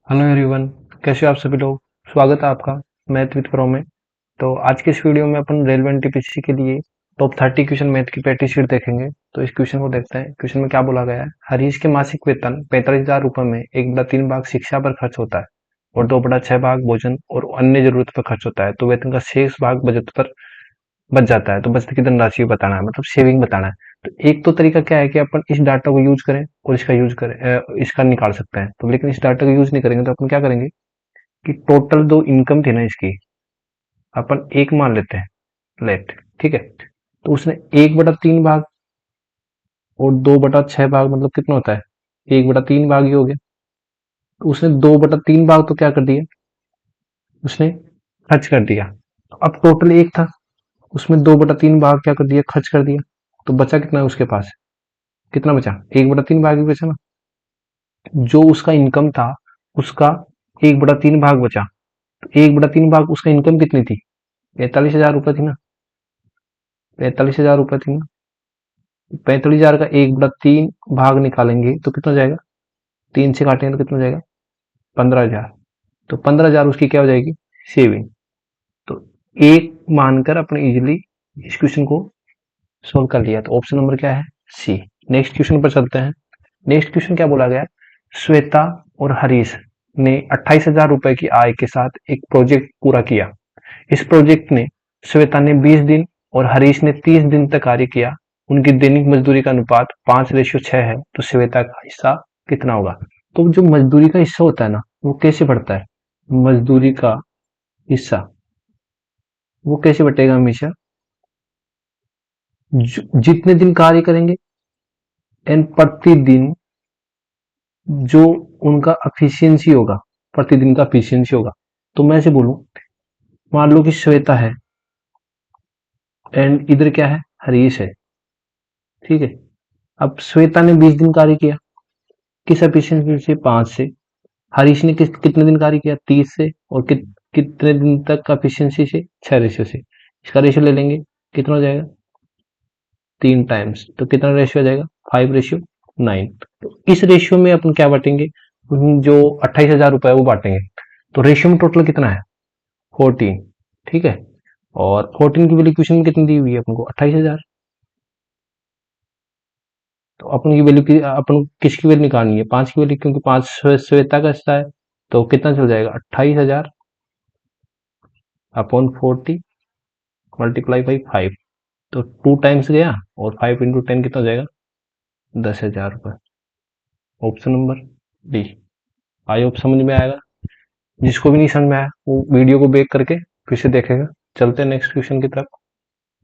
Hello everyone, कैसे हो आप सभी लोग। स्वागत है आपका मैथ विद प्रो में। तो आज के इस वीडियो में अपन रेलवे एनटीपीसी के लिए टॉप 30 क्वेश्चन मैथ की प्रैक्टिस शीट देखेंगे। तो इस क्वेश्चन को देखते हैं। क्वेश्चन में क्या बोला गया है। हरीश के मासिक वेतन 45,000 रुपए में 1/3 भाग शिक्षा पर खर्च होता है और 2/6 भाग भोजन और अन्य जरूरत पर खर्च होता है। तो वेतन का शेष भाग बचत पर बच जाता है। तो बचत की धनराशि बताना है, मतलब सेविंग बताना है। तो एक तो तरीका क्या है कि अपन इस डाटा को यूज करें और इसका यूज करें, इसका निकाल सकते हैं। तो लेकिन इस डाटा का यूज नहीं करेंगे तो अपन क्या करेंगे कि टोटल दो इनकम थी ना इसकी, अपन एक मान लेते हैं लेट। ठीक है, तो उसने 1/3 भाग और 2/6 भाग मतलब कितना होता है, 1/3 भाग ही हो गया। तो उसने 2/3 भाग तो क्या कर दिया, उसने खर्च कर दिया। तो अब टोटल एक था, उसमें 2/3 भाग क्या कर दिया, खर्च कर दिया। तो बचा कितना है उसके पास, कितना बचा, 1/3 भाग ही बचा ना। जो उसका इनकम था उसका 1/3 भाग बचा। तो 1/3 भाग उसका इनकम कितनी थी, 45,000 रुपए थी ना। 45,000 रुपए थी ना। 45,000 का 1/3 भाग निकालेंगे तो कितना जाएगा, 3 से काटेंगे तो कितना जाएगा, 15,000। तो 15,000 उसकी क्या हो जाएगी, सेविंग। तो एक मानकर अपने इजिली इस क्वेश्चन को सोल्व कर लिया। तो ऑप्शन नंबर क्या है, सी। नेक्स्ट क्वेश्चन पर चलते हैं। नेक्स्ट क्वेश्चन क्या बोला गया, श्वेता और हरीश ने 28,000 रुपए की आय के साथ एक प्रोजेक्ट पूरा किया। इस प्रोजेक्ट ने श्वेता ने 20 दिन और हरीश ने 30 दिन तक कार्य किया। उनकी दैनिक मजदूरी का अनुपात 5:6 है। तो श्वेता का हिस्सा कितना होगा। तो जो मजदूरी का हिस्सा होता है ना, वो कैसे बढ़ता है, मजदूरी का हिस्सा वो कैसे बटेगा हमेशा, जितने दिन कार्य करेंगे एंड प्रतिदिन जो उनका एफिशिएंसी होगा, प्रतिदिन का एफिशिएंसी होगा। तो मैं ऐसे बोलूं, मान लो कि श्वेता है एंड इधर क्या है, हरीश है। ठीक है, अब श्वेता ने 20 दिन कार्य किया, किस एफिशिएंसी से, 5 से। हरीश ने कितने दिन कार्य किया, 30 से। और कितने दिन तक का एफिशिएंसी से, 6 रेशियो से। इसका रेशियो ले लेंगे, कितना हो जाएगा, 3 टाइम्स। तो कितना रेशियो आ जाएगा, 5:9। तो इस रेशियो में अपन क्या बांटेंगे, जो 28,000 रुपए है वो बांटेंगे। तो रेशियो में टोटल कितना है, 14। ठीक है, और 14 की वैल्यू क्वेश्चन में कितनी दी हुई है अपन को, 28,000। तो अपन की वैल्यू की अपन को किसकी वैल्यू निकालनी है, 5 की वैल्यू, क्योंकि 5 श्वेता का हिस्सा है। तो कितना चल जाएगा, 28,000 अपॉन 40 मल्टीप्लाई बाई 5। तो 2 टाइम्स गया और 5 × 10 कितना हो जाएगा, 10,000 रुपये। Option number D. I hope समझ में आएगा। जिसको भी नहीं समझ में आया वो वीडियो को बैक करके फिर से देखेगा। चलते हैं नेक्स्ट क्वेश्चन की तरफ।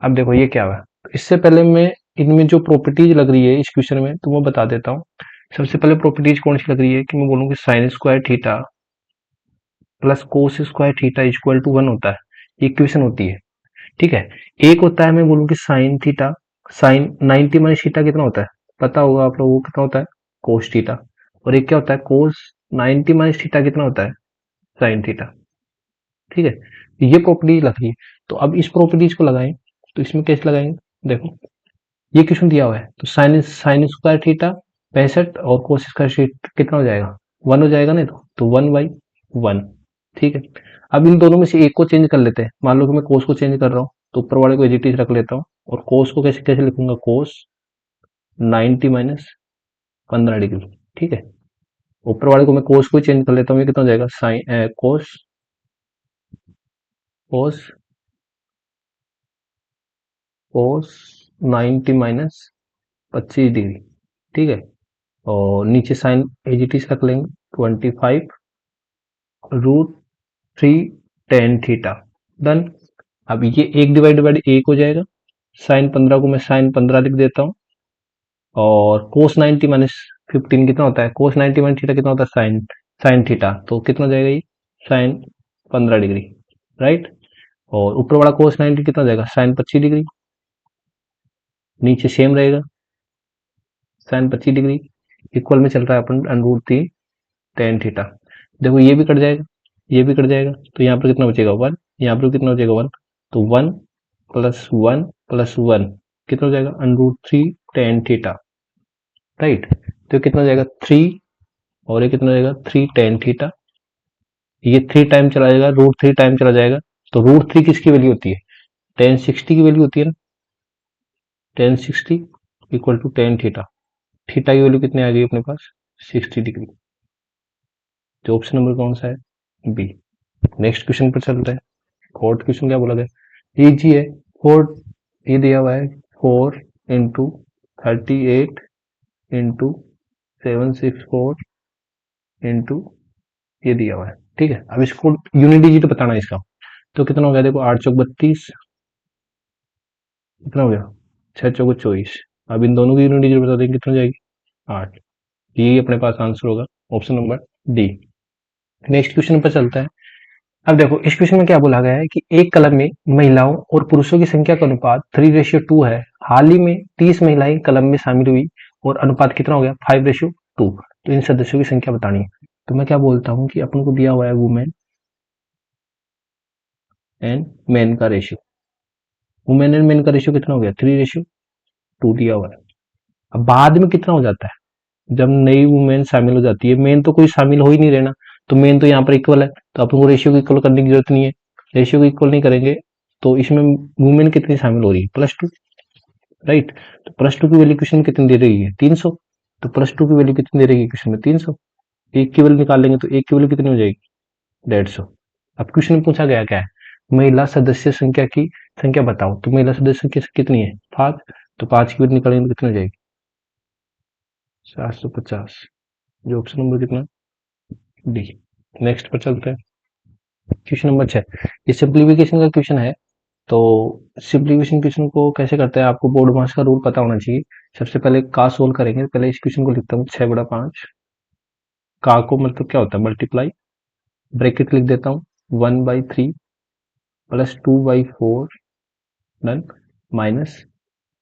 अब देखो ये क्या हुआ, तो इससे पहले मैं इनमें जो प्रॉपर्टीज लग रही है इस क्वेश्चन में तो मैं बता देता हूँ। सबसे पहले प्रॉपर्टीज कौन सी लग रही है कि मैं बोलूँ कि sine square theta plus cos square theta equal to 1 होता है। ये इक्वेशन होती है। ठीक है, एक होता है मैं बोलूँ कि sine theta, sine 90 minus theta कितना होता है, पता होगा आप लोगों को कितना होता है, कोस थीटा। और एक क्या होता है, कोस 90 माइनस थीटा कितना होता है, साइन थीटा। ठीक है, ये प्रॉपर्टीज लग रही है। तो अब इस प्रॉपर्टीज को लगाएं, तो इसमें कैसे लगाएंगे, देखो ये क्वेश्चन दिया हुआ है। तो साइन साइन स्क्वायर थीटा 65 और कोस स्क्वायर थीटा कितना हो जाएगा, 1 हो जाएगा नहीं, तो 1/1। ठीक है, अब इन दोनों में से एक को चेंज कर लेते हैं। मान लो कि मैं कोस को चेंज कर रहा हूँ, तो ऊपर वाले को एज इट इज रख लेता हूँ। और कोस को कैसे कैसे लिखूंगा, कोस 90 माइनस 15 डिग्री। ठीक है, ऊपर वाले को मैं कोस को चेंज कर लेता हूँ, ये कितना हो जाएगा, साइन कोस कोस कोस 90 माइनस 25 डिग्री। ठीक है, और नीचे साइन एज इट इज रख लेंगे, 25√3 tan थीटा। डन। अब ये एक डिवाइड बाई एक हो जाएगा। साइन 15 को मैं साइन 15 लिख देता हूँ। और कोस 90 माइनस 15 कितना होता है, कोस 90 माइनस थीटा कितना होता है, साइन साइन थीटा। तो कितना हो जाएगा ये, साइन 15 डिग्री। राइट, और ऊपर वाला कोस 90 कितना हो जाएगा, साइन 25 डिग्री। नीचे सेम रहेगा, साइन 25 डिग्री। इक्वल में चल रहा है अपन √3 tan थीटा। देखो ये भी कट जाएगा, ये भी कट जाएगा। तो यहाँ पर कितना बचेगा, 1। यहाँ पर कितना बचेगा, 1। तो 1 प्लस 1 प्लस 1 कितना हो जाएगा, √3 tan थीटा। राइट, तो कितना हो जाएगा, 3। और ये कितना हो जाएगा, 3 tan थीटा। ये 3 टाइम चला जाएगा, √3 टाइम चला जाएगा, तो √3 किसकी वैल्यू होती है? tan 60 की वैल्यू होती है ना, tan 60 equal to tan theta. Theta की वैल्यू कितनी आ गई अपने पास? 60 डिग्री। तो ऑप्शन नंबर कौन सा है? बी। नेक्स्ट क्वेश्चन पर चलते हैं। फोर्थ क्वेश्चन क्या बोला गया? इजी है। फोर, ये दिया हुआ है 4 इंटू 38 इंटू 764 इंटू, ये दिया हुआ है, ठीक है। अब इसको यूनिट डिजिट बताना है इसका। तो कितना हो गया देखो, 8 चौक 32, कितना हो गया, 6 चौक 24। अब इन दोनों की यूनिट डिजिट बता देंगे कितना हो जाएगी? 8। यही अपने पास आंसर होगा, option number D. Next question पर चलता है। अब देखो इस क्वेश्चन में क्या बोला गया है कि एक क्लब में महिलाओं और पुरुषों की संख्या का अनुपात 3:2 है। हाल ही में 30 महिलाएं क्लब में शामिल हुई और अनुपात कितना हो गया? 5:2। तो इन सदस्यों की संख्या बतानी है। तो मैं क्या बोलता हूँ कि अपन को दिया हुआ है वुमेन एंड मेन का रेशियो। वुमेन एंड मेन का रेशियो कितना हो गया? 3:2 दिया हुआ है। अब बाद में कितना हो जाता है जब नई वुमेन शामिल हो जाती है? मेन तो कोई शामिल हो ही नहीं रहना, तो मेन तो यहाँ पर इक्वल है, तो अपन को रेशियो को इक्वल करने की जरूरत नहीं है। रेशियो को इक्वल नहीं करेंगे तो इसमें वुमेन कितनी शामिल हो रही है? +2, राइट। तो +2 की वैल्यू क्वेश्चन में कितनी दे रही है? 300। तो +2 की वैल्यू कितनी दे रही है क्वेश्चन में? 300। एक की वैल्यू निकाल लेंगे तो एक की वैल्यू कितनी हो जाएगी? 150। अब क्वेश्चन में पूछा गया क्या है? महिला सदस्य संख्या की संख्या बताओ। तो महिला सदस्य संख्या कितनी है? 5। तो 5 की वैल्यू निकालेंगे तो कितनी हो जाएगी? 750। जो ऑप्शन नंबर कितना? डी। नेक्स्ट पर चलते हैं। क्वेश्चन नंबर 6, ये सिंप्लीफिकेशन का क्वेश्चन है। तो सिंप्लीफिकेशन क्वेश्चन को कैसे करते हैं आपको बोर्ड मास का रूल पता होना चाहिए। सबसे पहले का सोल्व करेंगे। पहले इस क्वेश्चन को लिखता हूँ 6/5। का को मतलब क्या होता है? मल्टीप्लाई, ब्रैकेट लिख देता हूँ 1/3 प्लस 2/4 डन, माइनस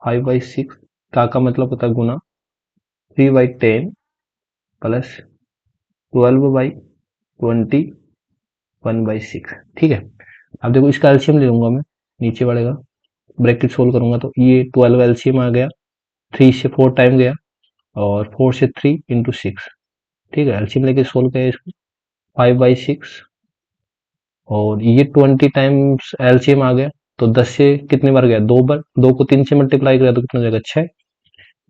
5/6। का मतलब होता है गुना, 3/10 प्लस 12/20 1/6, ठीक है। अब देखो इसका एलसीएम ले लूंगा मैं, नीचे वाले का ब्रैकेट सोल्व करूंगा तो ये 12 एलसीएम आ गया, 3 से 4 टाइम गया और 4 से 3 इंटू 6, ठीक है। एलसीएम लेके सोल्व किया इसको, 5/6 और ये 20 टाइम्स एलसीएम आ गया, तो 10 से कितने बार गया? 2 बार। 2 को 3 से मल्टीप्लाई करा तो कितना हो जाएगा? 6।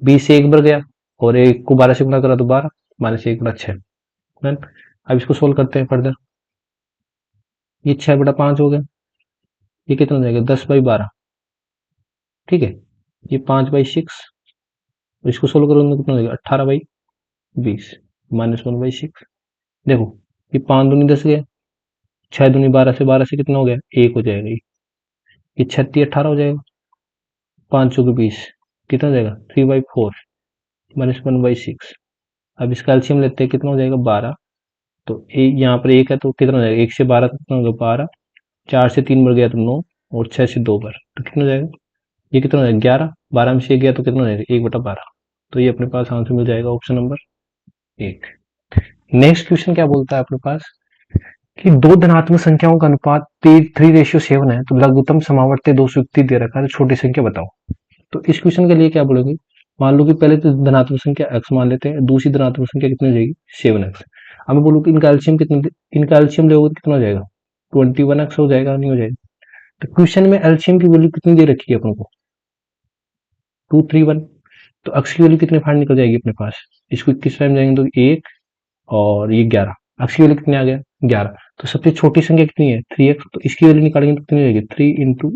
20 से एक बार गया और एक को 12 से गुणा करा तो 12, -1/6। डन। अब इसको सोल्व करते हैं फर्दर। ये 6/5 हो गया, ये कितना हो जाएगा? 10/12, ठीक है। ये 5/6, इसको सोल्व करोगे तो कितना हो जाएगा? 18/20 -1/6। देखो ये 5 दूनी 10 गया, 6 दूनी 12, से 12 से कितना हो गया? 1 हो जाएगा। ये 36 18 हो जाएगा, 5 चौके 20, कितना हो जाएगा? 3/4 -1/6। अब इसका एलसीएम लेते हैं, कितना हो जाएगा? 12। तो यहाँ पर 1 है तो कितना हो जाएगा? 1 से 12 कितना होगा? 12। 4 से 3 बार गया तो 9 और 6 से 2 बार तो कितना हो जाएगा? ये कितना हो जाएगा? 11। 12 में से 1 गया तो कितना हो जाएगा? 1/12। तो ये अपने पास आंसर मिल जाएगा, ऑप्शन नंबर 1। नेक्स्ट क्वेश्चन क्या बोलता है अपने पास कि दो धनात्मक संख्याओं का अनुपात 3:7 है, तो लघुत्तम समावर्ती दोष युक्ति दे रखा है, तो छोटी संख्या बताओ। तो इस क्वेश्चन के लिए क्या बोलोगे? मान लो कि पहले तो धनात्मक संख्या x मान लेते हैं, दूसरी धनात्मक संख्या कितनी हो जाएगी? 7x। अब मैं बोलूँ कि इनका एलसीएम कितना, इनका एलसीएम लोगे तो कितना हो जाएगा? 21x हो जाएगा, नहीं हो जाएगा? तो क्वेश्चन में एलसीएम की वैल्यू कितनी दे रखी है अपन को? 231। तो x की वैल्यू कितने फाइंड निकल जाएगी अपने पास? इसको 21 टाइम जाएंगे तो 1 और ये 11। x की वैल्यू कितनी आ गया? 11। तो सबसे छोटी संख्या कितनी है? 3x। तो इसकी वैल्यू निकालेंगे तो कितनी हो जाएगी? 3 इंटू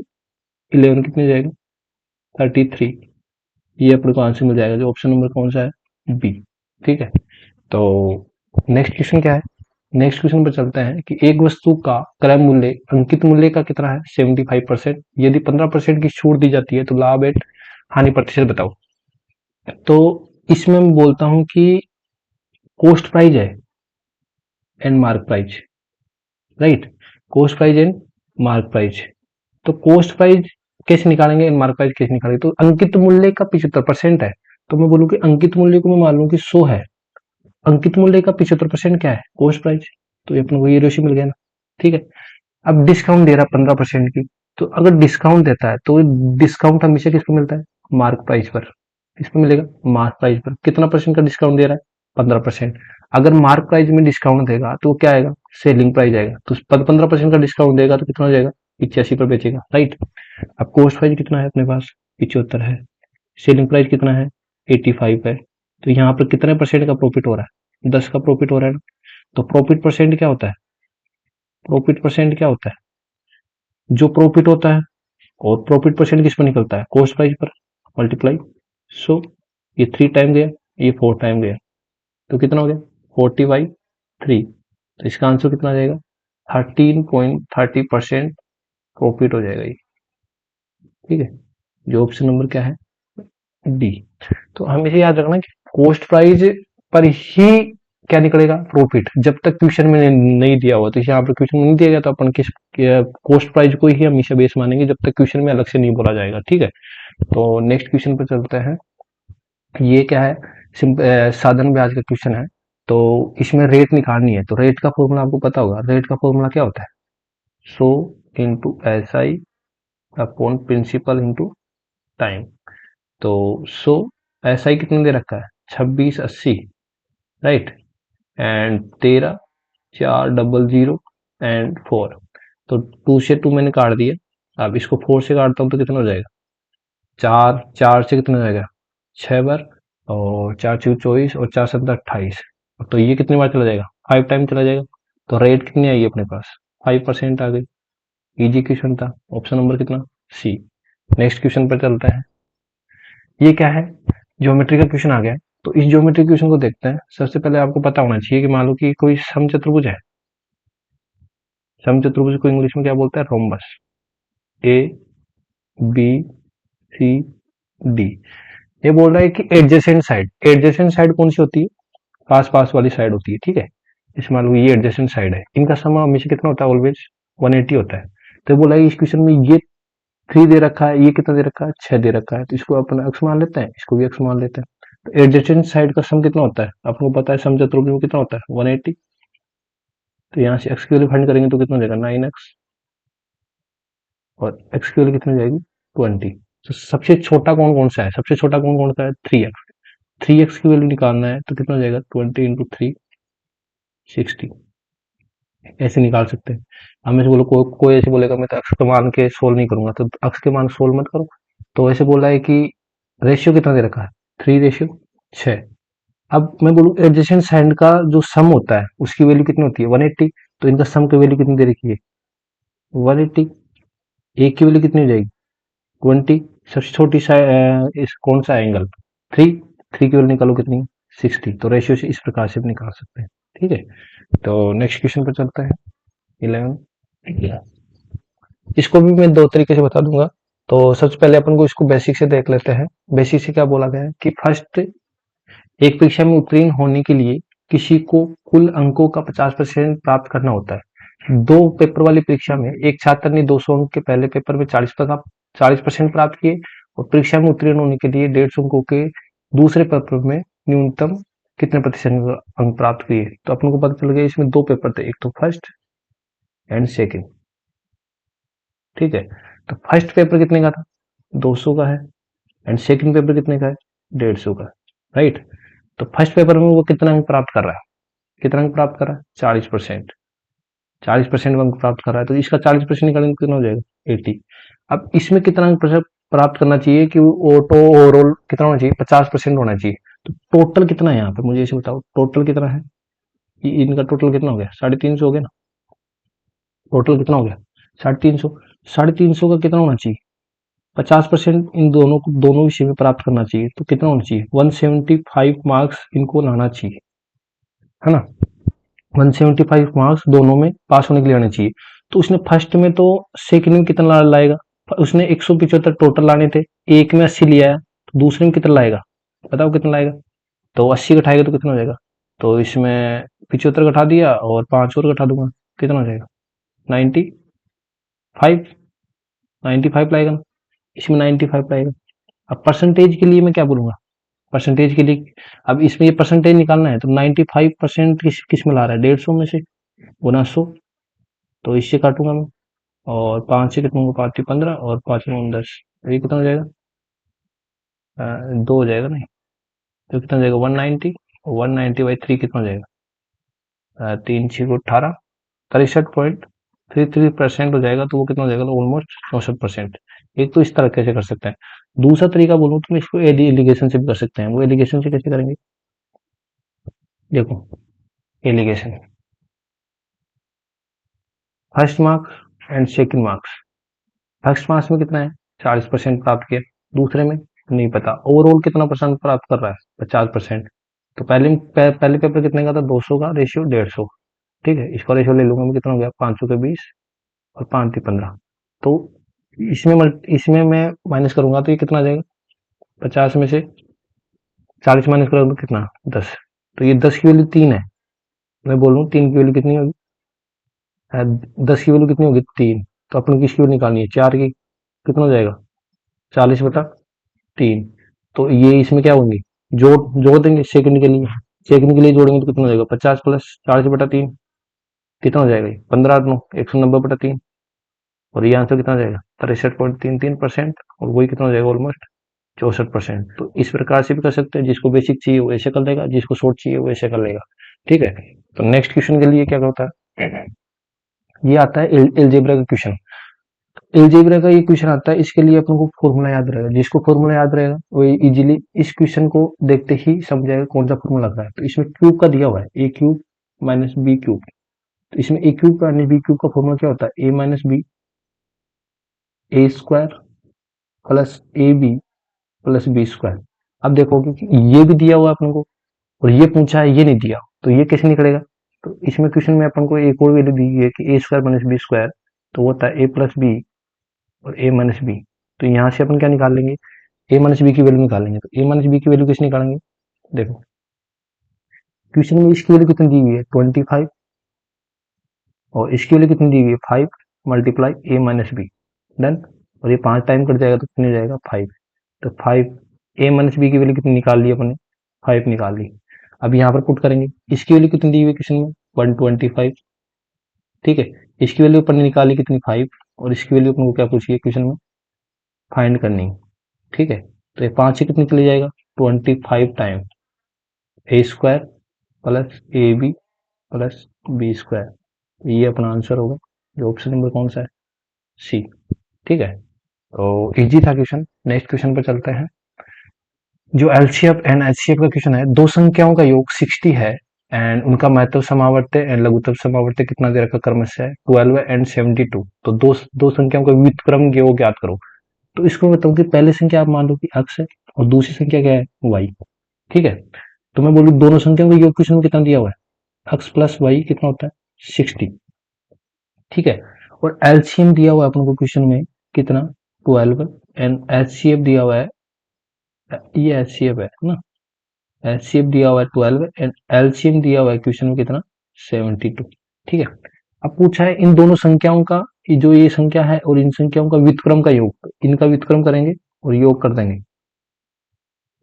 11 कितनी हो जाएगा? 33। ये अपने को आंसर मिल जाएगा, जो ऑप्शन नंबर कौन सा है? बी, ठीक है। तो नेक्स्ट क्वेश्चन क्या है? नेक्स्ट क्वेश्चन पर चलते हैं कि एक वस्तु का क्रय मूल्य अंकित मूल्य का कितना है? 75%। यदि 15% की छूट दी जाती है तो लाभ एंड हानि प्रतिशत बताओ। तो इसमें मैं बोलता हूं कि कॉस्ट प्राइस है and mark price, right. Cost price and mark price. तो कॉस्ट प्राइस कैसे निकालेंगे एंड मार्क प्राइस कैसे निकालेंगे? तो अंकित मूल्य का 75% है, तो मैं बोलूँ कि अंकित मूल्य को मैं मान लूँ कि 100 है। अंकित मूल्य का 75% क्या है? Cost price. तो ये अपने को ये रेशियो मिल गया ना, ठीक है। अब डिस्काउंट दे रहा है 15% की, तो अगर डिस्काउंट देता है तो डिस्काउंट हमेशा किसको मिलता है? मार्क प्राइस पर। किसको मिलेगा? मार्क प्राइस पर। कितना परसेंट का डिस्काउंट दे रहा है? 15%। अगर मार्क प्राइस में डिस्काउंट देगा तो क्या आएगा? सेलिंग प्राइस आएगा, तो 15% का डिस्काउंट देगा तो कितना हो जाएगा, 85 पर बेचेगा, राइट। अब कॉस्ट प्राइस कितना है अपने पास, 75 है। सेलिंग प्राइस कितना है, 85 है। तो यहाँ पर कितने परसेंट का प्रॉफिट हो रहा है, 10 का प्रॉफिट हो रहा है ना। तो प्रॉफिट परसेंट क्या होता है, प्रॉफिट परसेंट क्या होता है, जो प्रॉफिट होता है, और प्रॉफिट परसेंट किस पर निकलता है, कॉस्ट प्राइस पर, मल्टीप्लाई। सो ये 3 टाइम गया, ये 4 टाइम गया, तो कितना हो गया, 40/3। तो इसका आंसर कितना आ जाएगा, 13.30% प्रॉफिट हो जाएगा ये, ठीक है। जो ऑप्शन नंबर क्या है, डी। तो हमेशा याद रखना कि कॉस्ट प्राइस पर ही क्या निकलेगा, प्रॉफिट, जब तक क्वेश्चन में नहीं दिया हुआ। तो यहाँ पर क्वेश्चन में नहीं दिया गया, तो अपन किस कॉस्ट प्राइस को ही हमेशा बेस मानेंगे जब तक क्वेश्चन में अलग से नहीं बोला जाएगा, ठीक है। तो नेक्स्ट क्वेश्चन पर चलते हैं। ये क्या है, साधारण ब्याज का क्वेश्चन है। तो इसमें रेट निकालनी है, तो रेट का फॉर्मूला आपको पता होगा, रेट का फॉर्मूला क्या होता है, 100 × SI upon principal into time. तो 100 SI कितने दे रखा है, 2680, राइट, एंड 13 400 एंड 4। तो 2 से 2 मैंने काट दिया। अब इसको 4 से काटता हूँ तो कितना हो जाएगा, 4 4 से कितना हो जाएगा, 6 बार, और 4 6 24, और 4 7 28। तो ये कितनी बार चला जाएगा, 5 टाइम चला जाएगा। तो रेट कितनी आई अपने पास, 5% आ गई। इजी क्वेश्चन था, ऑप्शन नंबर कितना, सी। नेक्स्ट क्वेश्चन पर चलते हैं। ये क्या है, ज्योमेट्री का क्वेश्चन आ गया है। तो इस ज्योमेट्री क्वेश्चन को देखते हैं। सबसे पहले आपको पता होना चाहिए कि मान लो कि कोई समचतुर्भुज है। समचतुर्भुज को इंग्लिश में क्या बोलते हैं, rhombus. A B C D. ये बोल रहा है कि एडजेसेंट साइड, एडजेसेंट साइड कौन सी होती है, पास पास वाली साइड होती है, ठीक है। इस मान लो ये एडजेसेंट साइड है, इनका सम हमेशा कितना होता है, ऑलवेज 180 होता है। तो बोला है इस क्वेश्चन में ये 3 दे रखा है, ये कितना दे रखा है, 6 दे रखा है, तो इसको अपन एक्स मान लेते हैं, इसको भी एक्स मान लेते हैं। तो एडजेसेंट साइड का सम कितना होता है, आपको पता है समचतुर्भुज में कितना होता है, 180। तो यहाँ से एक्स की वैल्यू फाइंड करेंगे तो कितना हो जाएगा, 9x, और एक्स की वैल्यू कितनी हो जाएगी, 20। तो सबसे छोटा कौन कौन सा है, सबसे छोटा कौन कौन सा है, 3x। 3x की वैल्यू निकालना है तो कितना हो जाएगा, 20 × 3 60। ऐसे निकाल सकते हैं। हमें से बोलो कोई ऐसे बोलेगा मैं तो अक्स के मान के सोल्व नहीं करूंगा, तो अक्स के मान सोल्व मत करो। तो ऐसे बोला है कि रेशियो कितना दे रखा है, 3:6। अब मैं बोलूँ एडजेसेंट साइड का जो सम होता है उसकी वैल्यू कितनी होती है, 180। तो इनका सम की वैल्यू कितनी दे रखी है, 180। एक की वैल्यू कितनी हो जाएगी, 20। सबसे छोटी इस कौन सा एंगल, 3। 3 की वैल्यू निकालो कितनी, 60। तो रेशियो से इस प्रकार से भी निकाल सकते हैं, ठीक है। तो नेक्स्ट क्वेश्चन पर चलते हैं, 11। इसको भी मैं दो तरीके से बता दूंगा। तो सबसे पहले अपन को इसको बेसिक से देख लेते हैं। बेसिक से क्या बोला गया है कि फर्स्ट, एक परीक्षा में उत्तीर्ण होने के लिए किसी को कुल अंकों का 50% प्राप्त करना होता है। 2 पेपर वाली परीक्षा में एक छात्र ने 200 अंक के पहले पेपर में 40% प्राप्त किए, और परीक्षा में उत्तीर्ण होने के लिए 150 अंकों के दूसरे पेपर में न्यूनतम कितने प्रतिशत अंक प्राप्त किए। तो अपन को पता चल गया इसमें 2 पेपर थे, एक तो फर्स्ट एंड सेकेंड, ठीक है। तो फर्स्ट पेपर कितने का था, 200 का है, एंड सेकंड पेपर कितने का है, 150 का, राइट। तो फर्स्ट पेपर में वो कितना अंक प्राप्त कर रहा है, कितना अंक प्राप्त कर रहा है, 40%। 40% अंक प्राप्त कर रहा है, तो इसका 40% निकालेंगे कितना हो जाएगा, 80। अब इसमें कितना अंक प्राप्त करना चाहिए कि ऑटो ओवरऑल कितना होना चाहिए, 50% होना चाहिए। तो टोटल कितना है यहाँ पे, मुझे इसे बताओ, टोटल कितना है, इनका टोटल कितना हो गया, 350 हो गया ना। टोटल कितना हो गया, 350। 350 का कितना होना चाहिए, 50% इन दोनों को, दोनों विषय में प्राप्त करना चाहिए। तो कितना होना चाहिए, 175 मार्क्स इनको लाना चाहिए, है ना। 175 मार्क्स दोनों में पास होने के लिए आने चाहिए। तो उसने फर्स्ट में तो, सेकंड में कितना लाएगा, उसने 175 टोटल लाने थे, एक में 80 लिया है, तो दूसरे में कितना लाएगा, बताओ कितना लाएगा। तो 80 घटाएगा तो कितना हो जाएगा, तो इसमें 75 घटा दिया और 5 और घटा दूंगा, कितना हो जाएगा, 95। 95 लाएगा ना, इसमें 95 लाएगा। अब परसेंटेज के लिए मैं क्या बोलूंगा, परसेंटेज के लिए, अब इसमें ये परसेंटेज निकालना है, तो 95% किस में ला रहा है, 150 में से, गुना 100। तो इससे काटूंगा मैं, और 5 से कितना, 5 15, और 5 10, ये कितना हो जाएगा, 2 हो जाएगा नहीं, तो कितना हो जाएगा, 190। 190/3 कितना हो जाएगा, 3 6 18, 63.33% हो जाएगा, तो वो कितना हो जाएगा, ऑलमोस्ट 64%। एक तो इस तरह कैसे कर सकते हैं। दूसरा तरीका बोलूँ तो इसको एलिगेशन से भी कर सकते हैं। वो एलिगेशन से कैसे करेंगे, देखो allegation, first marks and second marks. First marks में कितना है, 40% प्राप्त किया। दूसरे में नहीं पता, ओवरऑल कितना परसेंट प्राप्त कर रहा है, 50%। तो पहले पेपर कितने का था, 200 का रेशियो 150। ठीक है, इसका रेशियो ले लूंगा मैं, कितना हो गया, 500 के 20 और 5 × 15। तो इसमें मैं माइनस करूंगा तो ये कितना आ जाएगा, 50 में से 40 माइनस करोगे तो कितना, 10। तो ये 10 की वैल्यू 3 है। मैं बोल रहा हूँ 3 की वैल्यू कितनी होगी, 10 की वैल्यू कितनी होगी, 3। तो अपन को किसकी वैल्यू निकालनी है, 4 की। कितना हो जाएगा, 40/3। तो ये इसमें क्या होंगे, जोड़ देंगे सेकंड के लिए। सेकंड के लिए जोड़ेंगे तो कितना हो जाएगा, 50 प्लस 40/3 कितना हो जाएगा, 15 190/3। और ये आंसर कितना हो जाएगा, 63.33%। और वही कितना हो जाएगा, ऑलमोस्ट 64%। तो इस प्रकार से भी कर सकते हैं, जिसको बेसिक चाहिए वो ऐसे कर लेगा, जिसको शॉर्ट चाहिए वो ऐसे कर लेगा। ठीक है, तो नेक्स्ट क्वेश्चन के लिए क्या होता है, ये आता है एलजेब्रा का क्वेश्चन। एलजेब्रा का ये क्वेश्चन आता है, इसके लिए अपन को फॉर्मूला याद रहेगा। जिसको फॉर्मूला याद रहेगा वो इजीली इस क्वेश्चन को देखते ही समझ जाएगा कौन सा फॉर्मूला लग रहा है। तो इसमें क्यूब का दिया हुआ है, A cube minus B cube. तो इसमें A cube minus B cube का फॉर्मूला क्या होता है, A minus B, A square plus A B plus B square. अब देखोगे कि ये भी दिया हुआ है अपन को, और ये पूछा है ये नहीं दिया, तो ये कैसे निकलेगा। तो इसमें क्वेश्चन में अपन को एक और वैल्यू दी है कि ए स्क्वायर माइनस बी स्क्वायर, तो वो होता है ए प्लस बी और ए माइनस बी। तो यहाँ से अपन क्या निकाल लेंगे, ए माइनस बी की वैल्यू निकालेंगे। तो ए माइनस बी की वैल्यू कैसे निकालेंगे, देखो क्वेश्चन में इसकी वैल्यू कितनी दी हुई है, 25, और इसकी वैल्यू कितनी दी हुई है, 5 मल्टीप्लाई ए माइनस बी। डन। और ये 5 टाइम कट जाएगा तो कितनी हो जाएगा, 5। तो 5, ए माइनस बी की वैल्यू कितनी निकाल ली अपने, 5 निकाल ली। अब यहाँ पर पुट करेंगे, इसकी वैल्यू कितनी दी हुई है क्वेश्चन में, 125। ठीक है, इसकी वैल्यू अपन ने निकाली कितनी, 5। और इसकी वैल्यू अपन को क्या पूछी है क्वेश्चन में, फाइंड करनी। ठीक है, तो ये 5 से कितनी चली जाएगा, 25 time a square plus A B plus B square. ये अपना आंसर होगा, जो ऑप्शन नंबर कौन सा है, सी। ठीक है, तो इजी था क्वेश्चन। नेक्स्ट क्वेश्चन पर चलते हैं। जो एलसीएफ एंड एचसीएफ का क्वेश्चन है, दो संख्याओं का योग 60 है एंड उनका महत्तम समावर्त्य एंड लघुत्तम समावर्त्य कितना दे रखा क्रमशः है, 12 एंड 72। तो दो दो संख्याओं का व्युत्क्रम योग ज्ञात करो। तो इसको मैं बताऊं कि पहली संख्या आप मान लो कि x है और दूसरी संख्या क्या है, y। ठीक है, तो मैं बोलूँ दोनों संख्याओं का योग क्वेश्चन में कितना दिया हुआ है, x प्लस वाई कितना होता है, 60। ठीक है, और एलसीएम दिया हुआ है अपन को क्वेश्चन में कितना, 12। एंड एचसीएफ दिया हुआ है, ये एचसीएफ है ना, एचसीएफ दिया हुआ है 12 एंड एलसीएम दिया हुआ है क्वेश्चन में कितना, 72। ठीक है, अब पूछा है इन दोनों संख्याओं का, जो ये संख्या है और इन संख्याओं का व्युत्क्रम का योग, इनका व्युत्क्रम करेंगे और योग कर देंगे।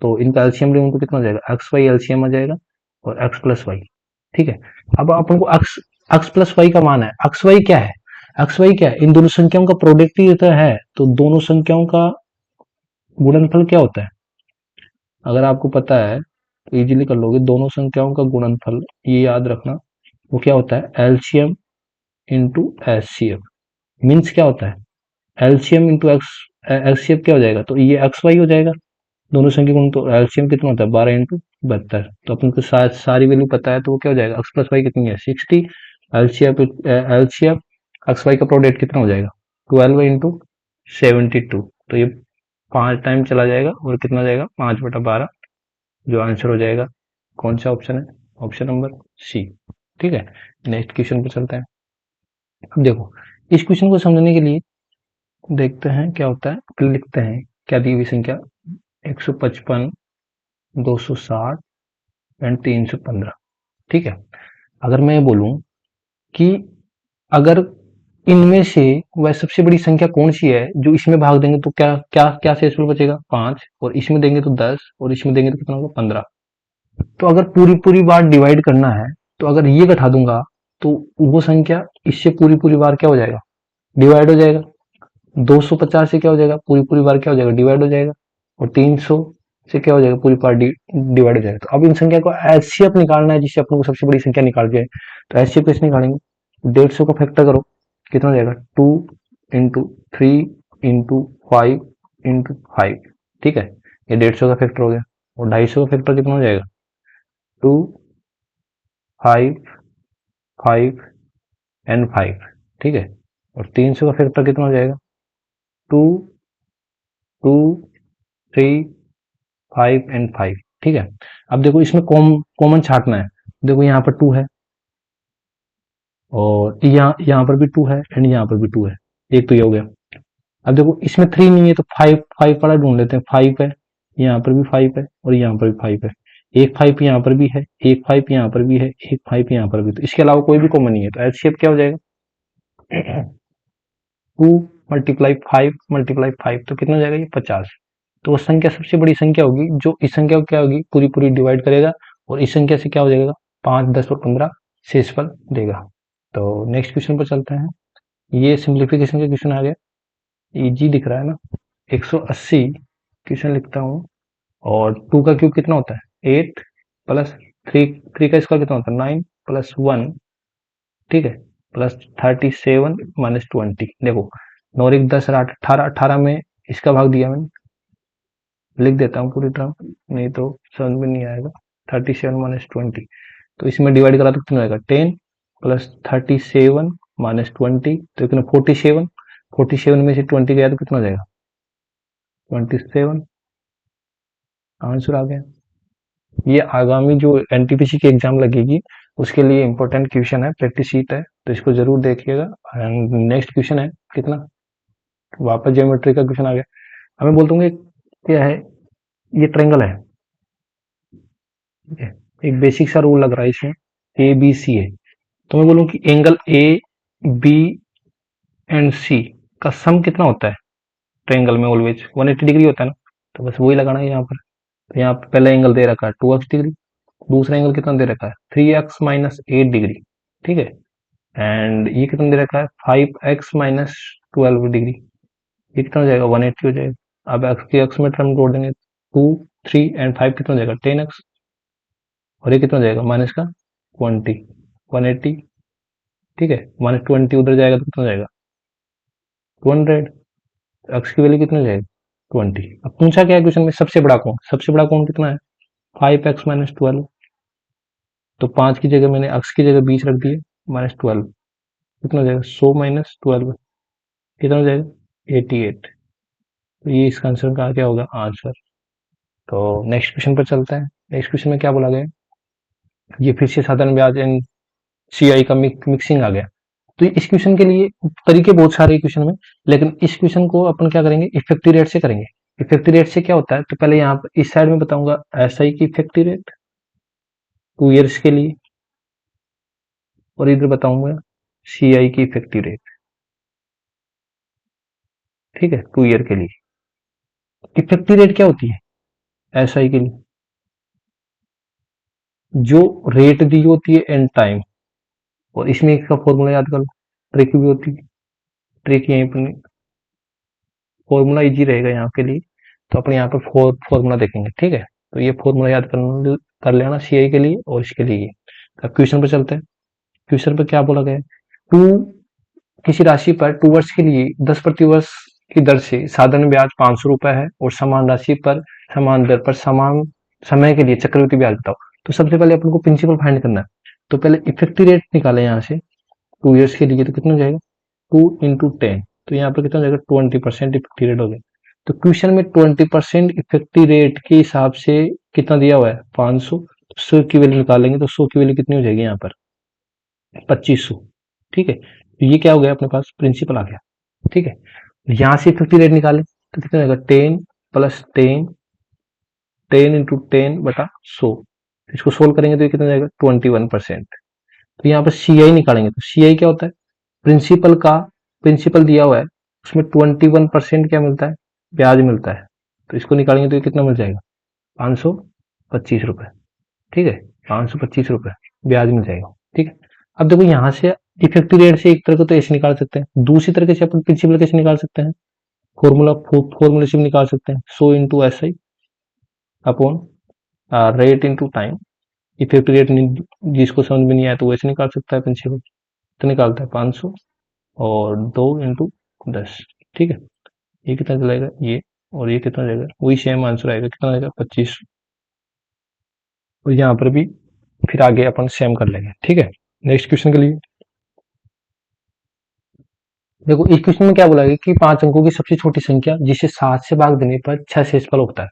तो इनका एलसीएम लेंगे तो कितना हो जाएगा, एक्स वाई एलसीएम आ जाएगा और एक्स प्लस वाई। ठीक है, अब अपन को एक्स एक्स प्लस वाई का मान है, एक्स वाई क्या है, एक्स वाई क्या है, इन दोनों संख्याओं का प्रोडक्ट ही है। तो दोनों संख्याओं का गुणनफल क्या होता है, अगर आपको पता है तो इजीली कर लोगे। दोनों संख्याओं का गुणनफल, ये याद रखना, वो क्या होता है, एलसीएम इंटू एचसीएफ। मीन्स क्या होता है, एलसीएम इंटू एक्स, एचसीएफ क्या हो जाएगा, तो ये एक्स वाई हो जाएगा। दोनों संख्या गुण, तो एलसीएम कितना होता है, 12 × 72। तो अपन को सारी वैल्यू पता है, तो वो क्या हो जाएगा, एक्स प्लस वाई कितनी है, 60। एलसीएफ एक्स वाई का प्रोडक्ट कितना हो जाएगा, 12 × 72। तो ये 5 टाइम चला जाएगा और कितना जाएगा, 5/12। जो आंसर हो जाएगा, कौन सा ऑप्शन है, ऑप्शन नंबर सी। ठीक है, नेक्स्ट क्वेश्चन पे चलते हैं। अब देखो इस क्वेश्चन को समझने के लिए देखते हैं क्या होता है, फिर लिखते हैं क्या दी हुई संख्या, 155, 260 एंड 315। ठीक है, अगर मैं बोलूं कि अगर इनमें से वह सबसे बड़ी संख्या कौन सी है जो इसमें भाग देंगे तो क्या क्या क्या शेषफल बचेगा, 5। और इसमें देंगे तो 10, और इसमें देंगे तो कितना होगा, 15। तो अगर पूरी पूरी बार डिवाइड करना है, तो अगर ये घटा दूंगा तो वो संख्या इससे पूरी पूरी बार क्या हो जाएगा, डिवाइड हो जाएगा। 250 से क्या हो जाएगा, पूरी पूरी बार क्या हो जाएगा, डिवाइड हो जाएगा। और 300 से क्या हो जाएगा, पूरी बार डिवाइड हो जाएगा। तो अब इन संख्या को एचसीएफ निकालना है, जिससे अपन को सबसे बड़ी संख्या निकाल जाए। तो एचसीएफ कैसे निकालेंगे, 150 का फैक्टर करो, कितना हो जाएगा? 2 इंटू 3 इंटू 5 इंटू 5, ठीक है, ये 150 का फैक्टर हो गया। और 250 का फैक्टर कितना हो जाएगा? 2, 5, 5 एंड 5, ठीक है। और 300 का फैक्टर कितना हो जाएगा? 2, 2, 3, 5 एंड 5, ठीक है। अब देखो इसमें कॉमन छांटना है। देखो यहाँ पर 2 है और यहाँ पर भी 2 है एंड यहाँ पर भी 2 है, एक तो ये हो गया। अब देखो इसमें 3 नहीं है तो 5 5 वाला ढूंढ लेते हैं। 5 है, यहाँ पर भी 5 है और यहाँ पर भी 5 है। एक 5 यहाँ पर भी है, एक 5 यहाँ पर भी है, एक 5 यहाँ पर भी, तो इसके अलावा कोई भी कॉमन नहीं है, तो एच शेप क्या हो जाएगा? 2 मल्टीप्लाई 5 मल्टीप्लाई 5, तो कितना हो जाएगा? ये 50। तो वो संख्या सबसे बड़ी संख्या होगी जो इस संख्या को क्या होगी, पूरी पूरी डिवाइड करेगा और इस संख्या से क्या हो जाएगा? 5, 10 और 15 शेषफल देगा। तो नेक्स्ट क्वेश्चन पर चलते हैं। ये सिंप्लीफिकेशन का क्वेश्चन आ गया, इजी दिख रहा है ना। 180 क्वेश्चन लिखता हूँ। और 2 का क्यूब कितना होता है? 8 प्लस 3 का स्क्वायर कितना होता है? 9 प्लस 1, ठीक है, प्लस 37 माइनस 20। देखो 9 एक 10 8 18, 18 में इसका भाग दिया मैंने, लिख देता हूँ पूरी टर्म, नहीं तो समझ में नहीं आएगा। 37 माइनस 20, तो इसमें डिवाइड करा तो कितना आएगा? 10 प्लस 37 माइनस 20, तो कितना? 47। 47 में से 20 गया तो कितना हो जाएगा? 27। आंसर आ गया। ये आगामी जो एनटीपीसी की एग्जाम लगेगी उसके लिए इंपॉर्टेंट क्वेश्चन है, प्रैक्टिस शीट है, तो इसको जरूर देखिएगा। एंड नेक्स्ट क्वेश्चन है कितना, वापस ज्योमेट्री का क्वेश्चन आ गया। हमें बोलता हूँ क्या है, ये ट्रायंगल है, ठीक है, एक बेसिक सा रूल लग रहा है इसमें, ए बी सी है। तो मैं बोलूँ कि एंगल ए बी एंड सी का सम कितना होता है ट्रायंगल में? ऑलवेज 180 डिग्री होता है ना, तो बस वही लगाना है यहाँ पर। तो यहाँ पे पहला एंगल दे रखा है 2x डिग्री, दूसरा एंगल कितना दे रखा है? 3x माइनस 8 डिग्री, ठीक है। एंड ये कितना दे रखा है? 5x माइनस 12 डिग्री, ये कितना हो जाएगा? 180 हो जाएगा। अब x के x में टर्म जोड़ देंगे, 2, 3 एंड 5 कितना हो जाएगा? 10x, और ये कितना हो जाएगा? माइनस का 20, 180, ठीक है, माइनस 20 उधर जाएगा तो कितना हो जाएगा? 200। एक्स की वैल्यू कितनी हो जाएगी? 20। अब पूछा क्या है क्वेश्चन में? सबसे बड़ा कोण, सबसे बड़ा कोण कितना है? 5x माइनस 12, तो 5 की जगह मैंने x की जगह 20 रख दिए, माइनस 12, कितना हो जाएगा? 100 माइनस 12, कितना हो जाएगा? 88। तो ये इसका आंसर का क्या होगा? आंसर। तो नेक्स्ट क्वेश्चन पर चलते हैं। नेक्स्ट क्वेश्चन में क्या बोला गया? ये फिर से साधारण ब्याज एंड सीआई का मिक्सिंग आ गया। तो इस क्वेश्चन के लिए तरीके बहुत सारे क्वेश्चन में, लेकिन इस क्वेश्चन को अपन क्या करेंगे? इफेक्टिव रेट से करेंगे। इफेक्टिव रेट से क्या होता है, तो पहले यहाँ पर इस साइड में बताऊंगा एसआई की इफेक्टिव रेट 2 इयर्स के लिए, और इधर बताऊंगा सीआई की इफेक्टिव रेट, ठीक है, 2 ईयर के लिए। इफेक्टिव रेट क्या होती है एसआई के लिए? जो रेट दी होती है एंड टाइम, और इसमें इसका फॉर्मूला याद कर लो, ट्रिक भी होती है, ट्रिक यहीं पर, फॉर्मूला इजी रहेगा यहाँ के लिए, तो अपन यहाँ पर फॉर्मूला देखेंगे, ठीक है। तो ये फॉर्मूला याद कर लेना सीआई के लिए और इसके लिए। अब क्वेश्चन पर चलते हैं। क्वेश्चन पर क्या बोला गया है? टू किसी राशि पर 2 वर्ष के लिए 10 प्रति वर्ष की दर से साधारण ब्याज 500 रुपए है, और समान राशि पर समान दर पर समान समय के लिए चक्रवृद्धि ब्याज बताओ। तो सबसे पहले अपन को प्रिंसिपल फाइंड करना है, तो पहले इफेक्टिव रेट निकाले यहाँ से 2 इयर्स के लिए, तो कितना हो जाएगा? 2 into 10, तो यहाँ पर कितना हो जाएगा? 20% इफेक्टिव रेट हो गया। तो क्वेश्चन में 20% इफेक्टिव रेट के हिसाब से कितना दिया हुआ है? 500, 100 की वैल्यू निकालेंगे तो 100 की वैल्यू कितनी हो जाएगी यहाँ पर? 2500, ठीक है। तो ये क्या हो गया अपने पास? प्रिंसिपल आ गया, ठीक है। यहां से 50 रेट निकाले तो कितना होगा? 10 प्लस 10, 10 into 10/100, इसको सोल्व करेंगे तो ये कितना जाएगा? 21%। तो यहाँ पर सीआई निकालेंगे, तो सीआई क्या होता है? प्रिंसिपल का, प्रिंसिपल दिया हुआ है उसमें 21% क्या मिलता है? ब्याज मिलता है। तो इसको निकालेंगे तो ये कितना मिल जाएगा? 525 रुपए, ठीक है, 525 रुपए ब्याज मिल जाएगा, ठीक है। अब देखो यहाँ से इफेक्टिव रेट से एक तरह को तो ऐसे निकाल सकते हैं, दूसरी तरीके से अपन प्रिंसिपल कैसे निकाल सकते हैं? फॉर्मूला से भी निकाल सकते हैं, 100 into SI upon rate into time. Effective rate जिसको समझ में नहीं आया तो वैसे निकाल सकता है प्रिंसिपल। तो निकालता है 500 और 2 × 10, ठीक है। ये कितना चलेगा ये, और ये कितना जाएगा, वही सेम आंसर आएगा, कितना आएगा 25। और यहाँ पर भी फिर आगे अपन सेम कर लेंगे, ठीक है। नेक्स्ट क्वेश्चन के लिए देखो, इस क्वेश्चन में क्या बोला गया कि 5 अंकों की सबसे छोटी संख्या जिसे 7 से भाग देने पर 6 शेषफल होता है।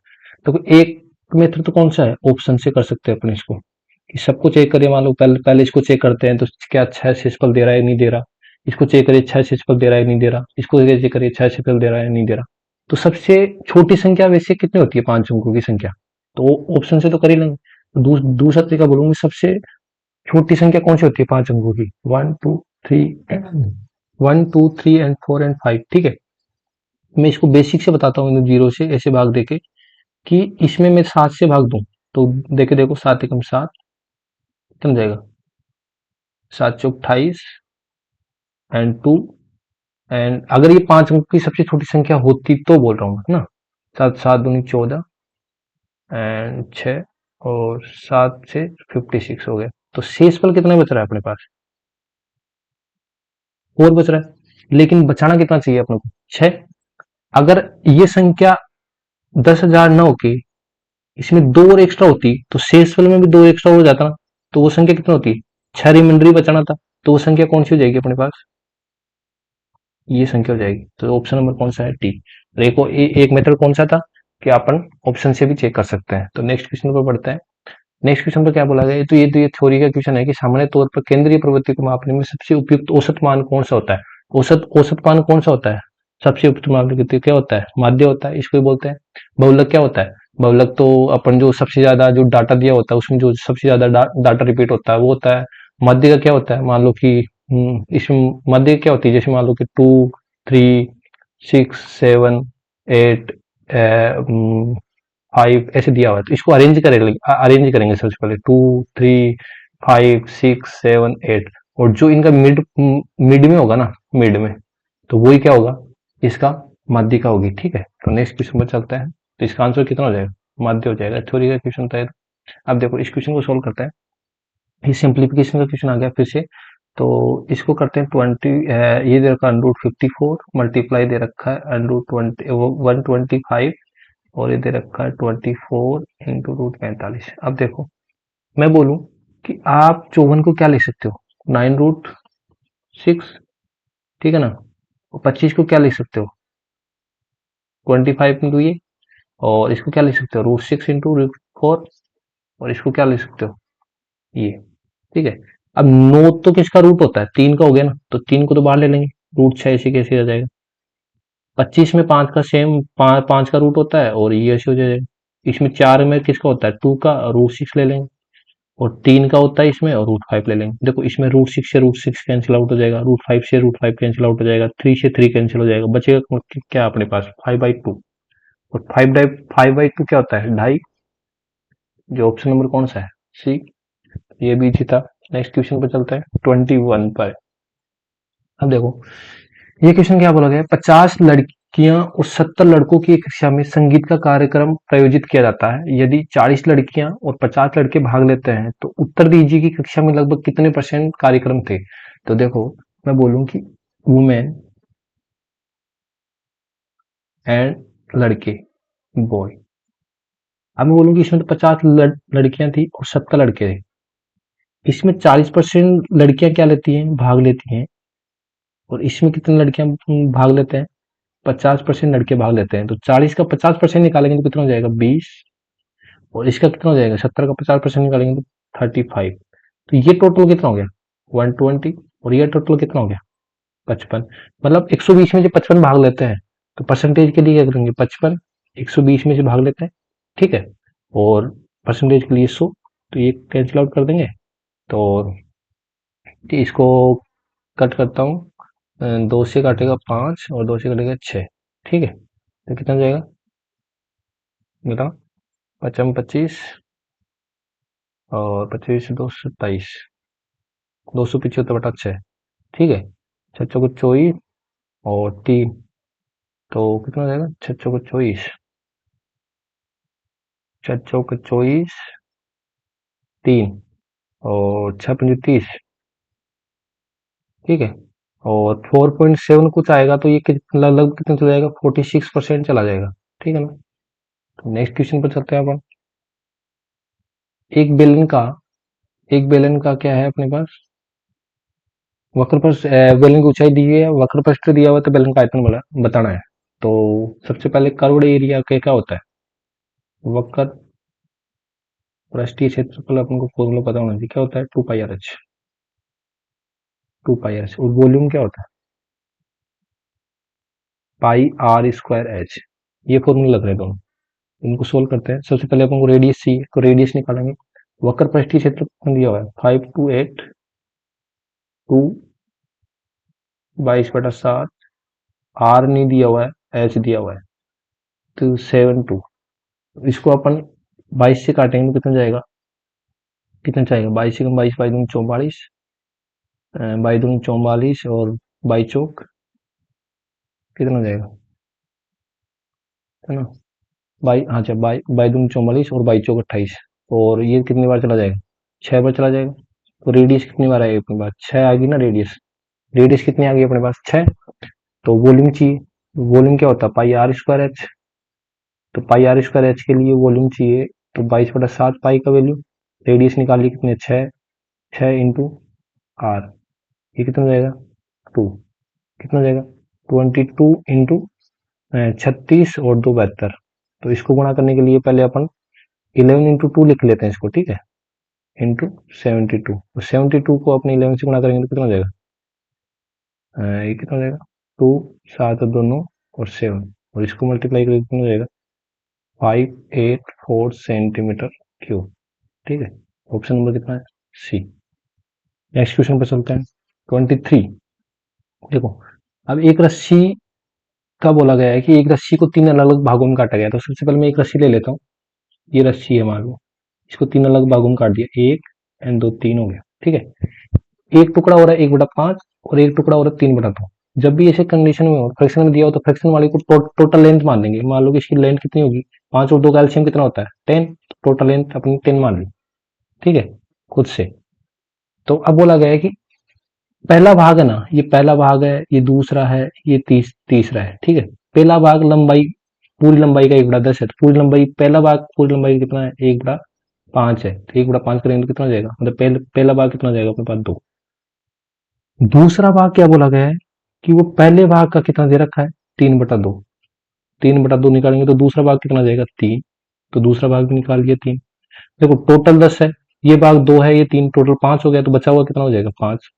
देखो एक मेथड तो कौन सा है, ऑप्शन से कर सकते हैं अपन इसको, कि सबको चेक करिए, मान लो पहले पहले इसको चेक करते हैं तो क्या 6 शेषफल दे रहा है नहीं दे रहा, इसको चेक करिए 6 शेषफल दे रहा है नहीं दे रहा, इसको चेक करिए 6 शेषफल दे रहा है नहीं दे रहा। तो सबसे छोटी संख्या वैसे कितनी होती है 5 अंकों की संख्या, तो ऑप्शन से तो कर ही लेंगे। दूसरा तरीका बोलूंगी, सबसे छोटी संख्या कौन सी होती है 5 अंकों की, 1 2 3 एंड 4 ठीक है। मैं इसको बेसिक से बताता हूँ, 0 से ऐसे भाग देके कि इसमें मैं 7 से भाग दूं तो देखे देखो 7 × 7 कितना जाएगा, 7 × 4 = 28 एंड 2, एंड अगर ये 5 अंक की सबसे छोटी संख्या होती तो बोल रहा हूँ ना, 7 7 दूनी 14 एंड 6 और 7 से 56 हो गया। तो शेषफल कितना बच रहा है अपने पास, 4 बच रहा है, लेकिन बचाना कितना चाहिए अपने को, 6। अगर ये संख्या 10,000 ना होके इसमें 2 और एक्स्ट्रा होती तो शेषफल में भी 2 एक्स्ट्रा हो जाता ना, तो वो संख्या कितना होती, 6 रिमाइंडर ही बचाना था। तो वो संख्या कौन सी हो जाएगी अपने पास, ये संख्या हो जाएगी। तो ऑप्शन नंबर कौन सा है, टी। देखो एक मेथड कौन सा था कि अपन ऑप्शन से भी चेक कर सकते हैं। तो नेक्स्ट क्वेश्चन पर बढ़ते हैं। नेक्स्ट क्वेश्चन पर क्या बोला गया है, तो ये थ्योरी का क्वेश्चन है कि सामान्य तौर पर केंद्रीय प्रवृत्ति को मापने में सबसे उपयुक्त औसत मान कौन सा होता है। औसत औसत मान कौन सा होता है, सबसे उपयुक्त मान क्या होता है, माध्य होता है, इसको ही बोलते हैं। बहुलक क्या होता है, बहुलक तो अपन जो सबसे ज्यादा जो डाटा दिया होता है उसमें जो सबसे ज्यादा डाटा रिपीट होता है वो होता है। मध्य का क्या होता है, मान लो कि इसमें मध्य क्या होती है, जैसे मान लो कि 2 3 6 7 8 5 ऐसे दिया हुआ है, तो इसको अरेंज करेंगे सबसे पहले 2 3 5 6 7 8, और जो इनका मिड मिड में होगा ना, मिड में, तो वही क्या होगा, इसका माध्यिका का होगी, ठीक है। तो नेक्स्ट क्वेश्चन पर चलते हैं। तो इसका आंसर कितना हो जाएगा, माध्य हो जाएगा, थ्योरी का क्वेश्चन था ये। अब देखो इस क्वेश्चन को सोल्व करते हैं। ये सिंप्लीफिकेशन का क्वेश्चन आ गया फिर से। तो इसको करते हैं 20, ये दे रखा है √54, मल्टीप्लाई दे रखा है √20 125, और ये दे रखा है 24 × √45। अब देखो मैं बोलूं कि आप 54 को क्या लिख सकते हो, 9√6, ठीक है ना। और 25 को क्या लिख सकते हो, 25 ये, और इसको क्या लिख सकते हो, √6 × √4, और इसको क्या लिख सकते हो ये, ठीक है। अब 9 तो किसका रूट होता है, 3 का हो गया ना, तो 3 को तो बाहर ले लेंगे, √6 ऐसे कैसे आ जाएगा। 25 में 5 का सेम 5 का रूट होता है और ये ऐसे हो जाएगा। इसमें 4 में किसका होता है, 2 का, √6 ले लेंगे, और 3 का होता है इसमें, और √5 ले लेंगे। देखो इसमें √6 से √6 कैंसिल आउट हो जाएगा, √5 से √5 कैंसिल आउट हो जाएगा, 3 से 3 कैंसिल हो जाएगा, बचेगा क्या अपने पास 5/2। और 5/2 क्या होता है, 2.5, जो ऑप्शन नंबर कौन सा है, सी। ये भी इजी था। नेक्स्ट क्वेश्चन पर चलते हैं 21 पर। अब देखो ये क्वेश्चन क्या बोला गया है, 50 लड़कियां और 70 लड़कों की एक कक्षा में संगीत का कार्यक्रम प्रायोजित किया जाता है। यदि 40 लड़कियां और 50 लड़के भाग लेते हैं तो उत्तर दीजिए कि कक्षा में लगभग कितने % कार्यक्रम थे। तो देखो मैं बोलूं कि वुमेन एंड लड़के, बॉय। अब मैं बोलूं कि इसमें तो 50 लड़कियां थी और 70 लड़के थे, इसमें 40% लड़कियां क्या लेती हैं, भाग लेती हैं, और इसमें कितनी लड़कियां भाग लेते हैं, 50% लड़के भाग लेते हैं। तो 40 का 50% निकालेंगे तो कितना हो जाएगा, 20, और इसका कितना हो जाएगा, 70 का 50% निकालेंगे तो 35। तो ये टोटल कितना हो गया, 120, और ये टोटल कितना हो गया, 55। मतलब 120 में से 55 भाग लेते हैं, तो परसेंटेज के लिए क्या करेंगे, 55 120 में से भाग लेते हैं, ठीक है, और परसेंटेज के लिए 100, तो ये कैंसिल आउट कर देंगे। तो इसको कट करता हूँ, 2 से काटेगा 5 और 2 से कटेगा 6, ठीक है। तो कितना हो जाएगा, बताओ, 55 और 25 227, 275/6, ठीक है। 6 चौको 24 और 3, तो कितना हो जाएगा, 6 चौको 24, 6 चौको 24, 3, और 6 पंजे 30, ठीक है। और 4.7 कुछ आएगा तो ये लगभग कितना चला जाएगा, 46% चला जाएगा। ठीक है ना। तो नेक्स्ट क्वेश्चन पर चलते हैं अपन। एक बेलन का एक बेलन का क्या है अपने पास, वक्र पर बेलन की ऊंचाई दी हुई है, वक्र पृष्ठ दिया हुआ है, तो बेलन का आयतन बताना है। तो सबसे पहले कर्व्ड एरिया क्या होता है, वक्र पृष्ठीय क्षेत्रफल अपन को फॉर्मूला पता होना चाहिए, क्या होता है, 2 पाई आर एच। 2 पाई आर एच। और वॉल्यूम क्या होता है, पाई r² h। ये फॉर्मूला लग रहे हैं दोनों। इनको सोल्व करते हैं। सबसे पहले अपन को रेडियस चाहिए, तो रेडियस निकालेंगे। वक्र पृष्ठीय क्षेत्रफल दिया हुआ है 528, 2 22/7, आर नहीं दिया हुआ है, एच दिया हुआ है, तो 72। इसको अपन 22 से काटेंगे तो कितना जाएगा, कितना जाएगा, 22 से कम 22, 22 दूनी 44, 22 दूनी 44 और 22 चौक कितना हो जाएगा, है ना। बाई हाँ अच्छा, बाई बाई दूनी 44 और 22 चौक 28। और ये कितनी बार चला जाएगा, 6 बार चला जाएगा। तो रेडियस कितनी बार आएगी अपने पास, 6 आ गई ना रेडियस। रेडियस कितनी आ गई अपने पास, 6। तो वॉल्यूम चाहिए, वॉल्यूम क्या होता है, पाई r²h। तो पाई r²h के लिए वॉल्यूम चाहिए, तो 22/7 पाई का वैल्यू, रेडियस निकालिए कितने, 6। 6 इंटू आर, ये कितना हो जाएगा, 2। कितना हो जाएगा, 22 इंटू 36 और 2 72। तो इसको गुणा करने के लिए पहले अपन 11 इंटू 2 लिख लेते हैं इसको, ठीक है, इंटू 72। और 72 को अपने 11 से गुणा करेंगे तो कितना हो जाएगा, ये कितना हो जाएगा, 2 7 और 2 9 और 7। और इसको मल्टीप्लाई करेंगे कितना हो जाएगा, 584 सेंटीमीटर क्यूब। ठीक है। ऑप्शन नंबर कितना है, सी। नेक्स्ट क्वेश्चन पर चलते हैं। 23। देखो, अब एक रस्सी का बोला गया है कि एक रस्सी को 3 अलग अलग भागों में काटा गया। तो सबसे पहले मैं एक रस्सी ले लेता हूँ। ये रस्सी है मान लो, इसको 3 अलग भागों में काट दिया, 1 एंड 2, 3 हो गया। ठीक है। एक टुकड़ा हो रहा है 1/5 और एक टुकड़ा हो रहा है 3/2। जब भी ऐसे कंडीशन में हो, फ्रैक्शन में दिया हो, तो फ्रैक्शन वाले को टोटल लेंथ मान लेंगे। मान लो कि इसकी लेंथ कितनी होगी, 5 और 2 का एलसीएम कितना होता है, 10। टोटल लेंथ अपनी 10 मान ली। ठीक है, खुद से। तो अब बोला गया है कि पहला भाग है ना, ये पहला भाग है, ये दूसरा है, ये तीसरा है। ठीक है। पहला भाग लंबाई, पूरी लंबाई का 1/10 है, तो पूरी लंबाई, पहला भाग पूरी लंबाई कितना है, 1/5 है। तो 1/5 करेंगे तो कितना हो जाएगा, मतलब पहला भाग कितना हो जाएगा अपने पास, 2। दूसरा भाग क्या बोला गया है कि वो पहले भाग का कितना दे रखा है, 3/2। 3/2 निकालेंगे तो दूसरा भाग कितना जाएगा, 3। तो दूसरा भाग भी निकाल दिया, 3। देखो टोटल 10 है, ये भाग 2 है, ये 3, टोटल 5 हो गया। तो बचा हुआ कितना हो जाएगा, 5।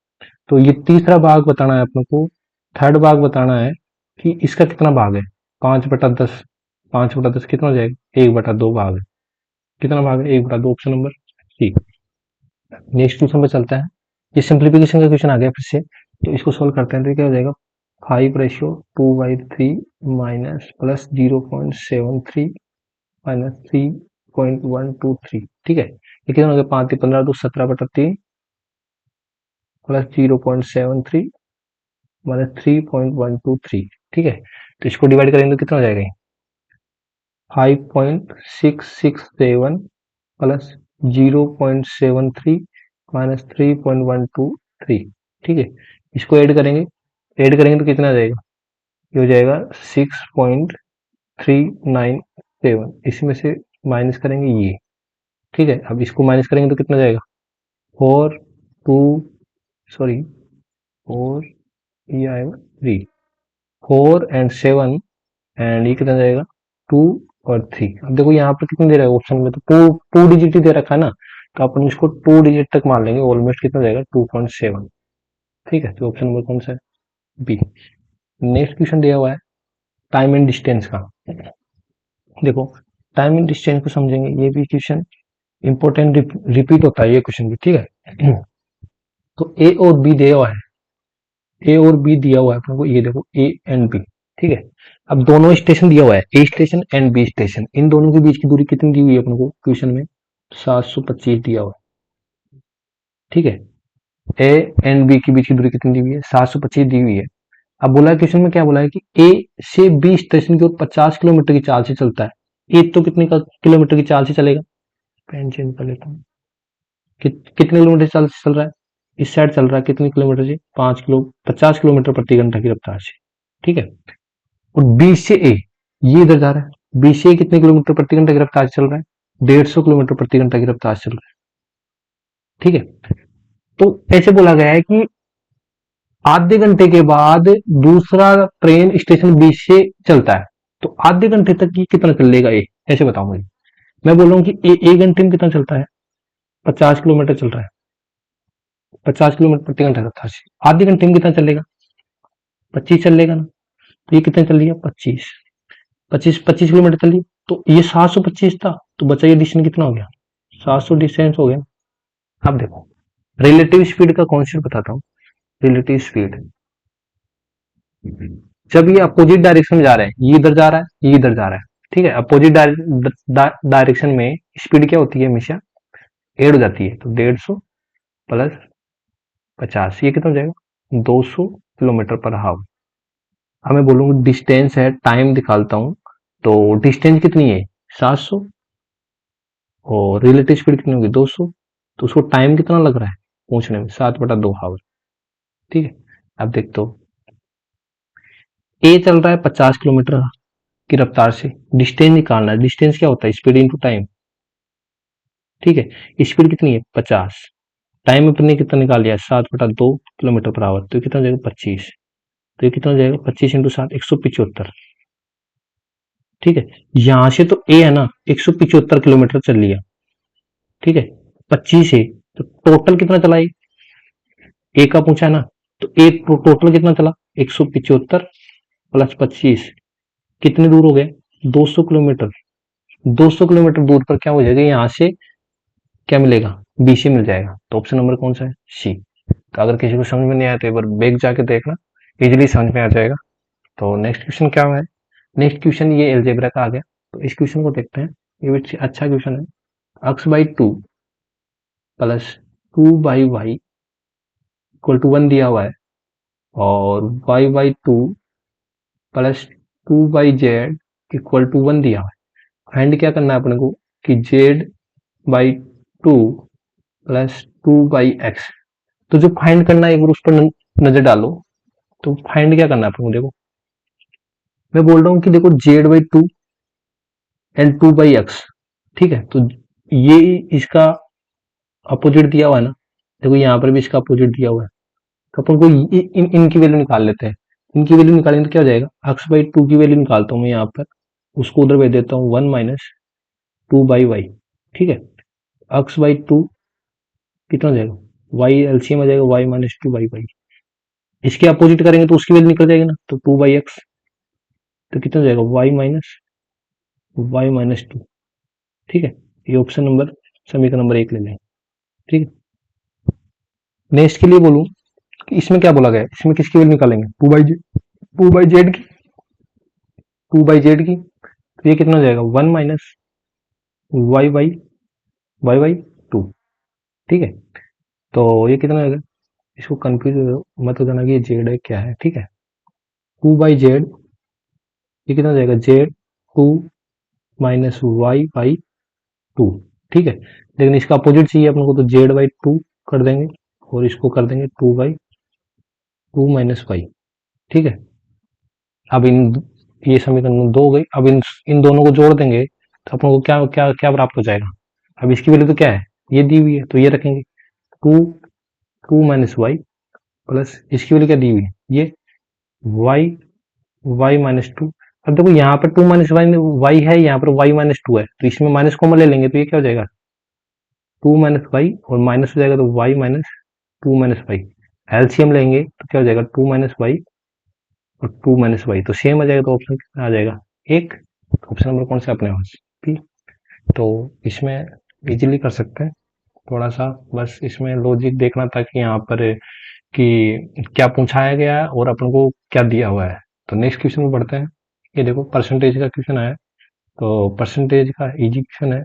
तो ये तीसरा भाग बताना है अपने को। थर्ड भाग बताना है कि इसका कितना भाग है, 5/10। 5/10 कितना हो जाएगा, 1/2 भाग है। कितना भाग है, 1/2। Option number C. Next question पे चलते हैं। ये सिंप्लीफिकेशन का क्वेश्चन आ गया फिर से, तो इसको सोल्व करते हैं। तो क्या हो जाएगा, 5/2/3 माइनस प्लस 0.73 माइनस 3.123। ठीक है। ये कितना हो गया, 5 15 2 17/3 प्लस 0.73 माइनस 3.123। ठीक है। तो इसको डिवाइड करेंगे तो कितना हो जाएगा, 5.667 प्लस 0.73 माइनस 3.123। ठीक है। इसको ऐड करेंगे तो कितना आ जाएगा, ये हो जाएगा 6.397। इसमें से माइनस करेंगे ये। ठीक है। अब इसको माइनस करेंगे तो कितना जाएगा, 4 2 सॉरी 4, ये आएगा 3, 4 एंड 7 एंड ये कितना जाएगा, 2 और 3। अब देखो यहाँ पर कितना दे रहा है ऑप्शन में, तो टू डिजिट ही दे रखा है ना, तो अपन इसको 2 डिजिट तक मान लेंगे। ऑलमोस्ट कितना जाएगा, 2.7। ठीक है। तो ऑप्शन नंबर कौन सा है, बी। नेक्स्ट क्वेश्चन दिया हुआ है टाइम एंड डिस्टेंस का। देखो, टाइम एंड डिस्टेंस को समझेंगे, ये भी क्वेश्चन इंपॉर्टेंट रिपीट होता है ये क्वेश्चन भी। ठीक है। तो ए और बी दिया हुआ है, ए और बी दिया हुआ है अपने को, ये देखो ए एंड बी। ठीक है। अब दोनों स्टेशन दिया हुआ है, ए स्टेशन एंड बी स्टेशन, इन दोनों के बीच की दूरी कितनी दी हुई है अपने को क्वेश्चन में, 725 दिया हुआ है। ठीक है। ए एंड बी के बीच की दूरी कितनी दी हुई है, 725 दी हुई है। अब बोला है क्वेश्चन में, क्या बोला है कि ए से बी स्टेशन की ओर 50 किलोमीटर की चाल से चलता है। ए तो कितने का किलोमीटर की चाल से चलेगा, पेन चेंज कर लेता हूँ। कितने किलोमीटर की चाल से चल रहा है, इस साइड चल रहा है कितनी किलोमीटर से, 50 किलोमीटर प्रति घंटा की रफ्तार से, ठीक है। और बी से ए, ये इधर जा रहा है, बी से ए कितने किलोमीटर प्रति घंटा की रफ्तार से चल रहा है, 150 किलोमीटर प्रति घंटा की रफ्तार से चल रहा है, ठीक है। तो ऐसे बोला गया है कि आधे घंटे के बाद दूसरा ट्रेन स्टेशन बी से चलता है, तो आधे घंटे तक ये कितना चलेगा ए, ऐसे बताओ मुझे। मैं बोल रहा हूँ कि ए घंटे में कितना चलता है, 50 किलोमीटर चल रहा है, 50 किलोमीटर प्रति घंटा रफ्तार से, आधे घंटे में कितना चलेगा, 25 चलेगा ना। तो ये कितना चल रही है, 25 किलोमीटर चल रही है। तो ये 725 था, तो बचा ये डिस्टेंस कितना हो गया, 700 डिस्टेंस हो गया। अब देखो रिलेटिव स्पीड का कॉन्सेप्ट बताता हूँ। रिलेटिव स्पीड, जब ये अपोजिट डायरेक्शन में जा रहे हैं, ये इधर जा रहा है, ये इधर जा रहा है, ठीक है। अपोजिट डायरेक्शन में स्पीड क्या होती है, हमेशा एड हो जाती है। तो 150 प्लस 50, ये कितना हो जाएगा, 200 किलोमीटर पर हावर। अब मैं बोलूंगा डिस्टेंस है, टाइम निकालता हूँ, तो डिस्टेंस कितनी है, 700, और रिलेटिव स्पीड कितनी होगी, 200। तो उसको टाइम कितना लग रहा है पहुंचने में, 7/2 हावर, ठीक है। अब देखते हो ए चल रहा है 50 किलोमीटर की रफ्तार से, डिस्टेंस निकालना है। डिस्टेंस क्या होता है, स्पीड इंटू टाइम, ठीक है। स्पीड कितनी है, 50, टाइम अपने कितना निकाल लिया, 7/2 किलोमीटर पर आवर, तो कितना हो जाएगा, 25। तो ये कितना हो जाएगा, 25 इंटू 7, 175, ठीक है। यहां से तो ए है ना, 175 किलोमीटर चल लिया, ठीक है। 25 है, तो टोटल कितना चला ए का पूछा है ना, तो ए टोटल कितना चला, 175 प्लस 25, कितने दूर हो गए, 200 किलोमीटर। 200 किलोमीटर दूर पर क्या हो जाएगा, यहाँ से क्या मिलेगा, बी से मिल जाएगा। तो ऑप्शन नंबर कौन सा है, सी। तो अगर किसी को समझ में नहीं आया तो एक बार बैक जाके देखना, इजीली समझ में आ जाएगा। तो नेक्स्ट क्वेश्चन क्या है, नेक्स्ट क्वेश्चन ये एल्जेब्रा का आ गया। तो इस क्वेश्चन को देखते हैं, ये भी अच्छा क्वेश्चन है। x/2 plus 2/y equal to 1 दिया हुआ है, और y/2 plus 2/z equal to 1 दिया हुआ है। फाइंड क्या करना है अपने को, कि z/2 प्लस 2/x। तो जो फाइंड करना है एक बार उस पर नजर डालो। तो फाइंड क्या करना है अपने को, देखो मैं बोल रहा हूँ कि देखो z/2 एंड 2/x, ठीक है। तो ये इसका अपोजिट दिया हुआ है ना, देखो यहाँ पर भी इसका अपोजिट दिया हुआ है। तो अपन को इनकी वैल्यू निकाल लेते हैं। इनकी वैल्यू निकालेंगे तो क्या हो जाएगा, x/2 की वैल्यू निकालता हूँ मैं यहाँ पर, उसको उधर भेज देता हूँ, 1 माइनस 2/y, ठीक है। x/2 कितना हो जाएगा, y एलसीएम आ जाएगा, y माइनस 2/y। इसके अपोजिट करेंगे तो उसकी वैल्यू निकल जाएगी ना, तो 2/x, तो कितना हो जाएगा, y माइनस 2, ठीक है। ये ऑप्शन नंबर, समीकरण नंबर 1 ले लें, ठीक है। नेक्स्ट के लिए बोलूं कि इसमें क्या बोला गया है, इसमें किसकी वैल्यू निकालेंगे, 2/z की, 2/z की। तो ये कितना हो जाएगा, 1 माइनस y/2, ठीक है। तो ये कितना होगा, इसको कंफ्यूज मत हो जाना कि ये जेड है क्या है, ठीक है। 2/z, ये कितना हो जाएगा, z2 माइनस y/2, ठीक है। लेकिन इसका अपोजिट चाहिए अपने को, तो z/2 कर देंगे, और इसको कर देंगे 2/2 माइनस y, ठीक है। अब ये समीकरण 2 हो गई। अब इन दोनों को जोड़ देंगे तो अपन को क्या क्या क्या प्राप्त हो जाएगा। अब इसकी वैल्यू तो क्या है, ये दी हुई है, तो ये रखेंगे, 2 माइनस वाई प्लस इसकी वैल्यू क्या दी हुई है, ये y/2। अब देखो यहाँ पर 2 माइनस वाई है, यहाँ पर y/2 है, तो इसमें माइनस कॉमन ले लेंगे, तो ये क्या हो जाएगा, 2 माइनस वाई, और माइनस हो जाएगा तो y-2 - वाई। एलसीएम लेंगे तो क्या हो जाएगा, 2 माइनस वाई और 2 - वाई, तो सेम आ जाएगा। तो ऑप्शन कितना आ जाएगा, एक। ऑप्शन नंबर कौन सा अपने पास, पी। तो इसमें इजीली कर सकते हैं, थोड़ा सा बस इसमें लॉजिक देखना था कि यहाँ पर कि क्या पूछाया गया है और अपन को क्या दिया हुआ है। तो नेक्स्ट क्वेश्चन में बढ़ते हैं। ये देखो परसेंटेज का क्वेश्चन आया, तो परसेंटेज का इजी क्वेश्चन है।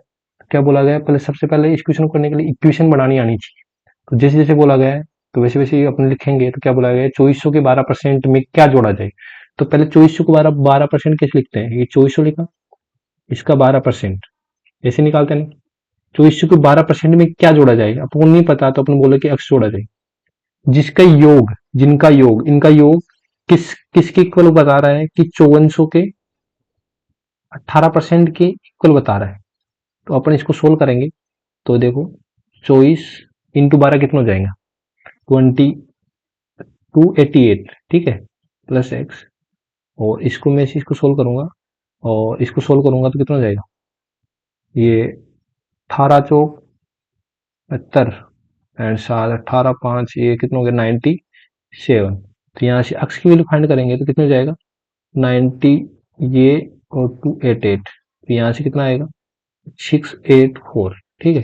क्या बोला गया है, पहले सबसे पहले इस क्वेश्चन को करने के लिए इक्वेशन बनानी आनी चाहिए। तो जैसे जैसे बोला गया है, तो वैसे वैसे अपन लिखेंगे। तो क्या बोला गया है, 2400 के 12% में क्या जोड़ा जाए। तो पहले 2400 को 12% कैसे लिखते हैं, ये 2400 लिखा, इसका 12% ऐसे निकालते हैं ना। 2400 के 12% में क्या जोड़ा जाए, आपको नहीं पता तो अपन बोले कि x जोड़ा जाए। जिनका योग इनका योग किसके इक्वल बता रहा है कि 5400 के 18% के इक्वल बता रहा है। तो अपन इसको सोल्व करेंगे तो देखो 24 इंटू 12 कितना हो जाएगा 2288, ठीक है, प्लस एक्स। और इसको मैं इसको सोल्व करूंगा और इसको सोल्व करूंगा तो कितना हो जाएगा ये 18 चौक 72 एंड 7 18 5 ये कितना हो गया 97। तो यहाँ से अक्स की वैल्यू फाइंड करेंगे तो कितना हो जाएगा 90 ये और 288। तो यहाँ से कितना आएगा 684, ठीक है।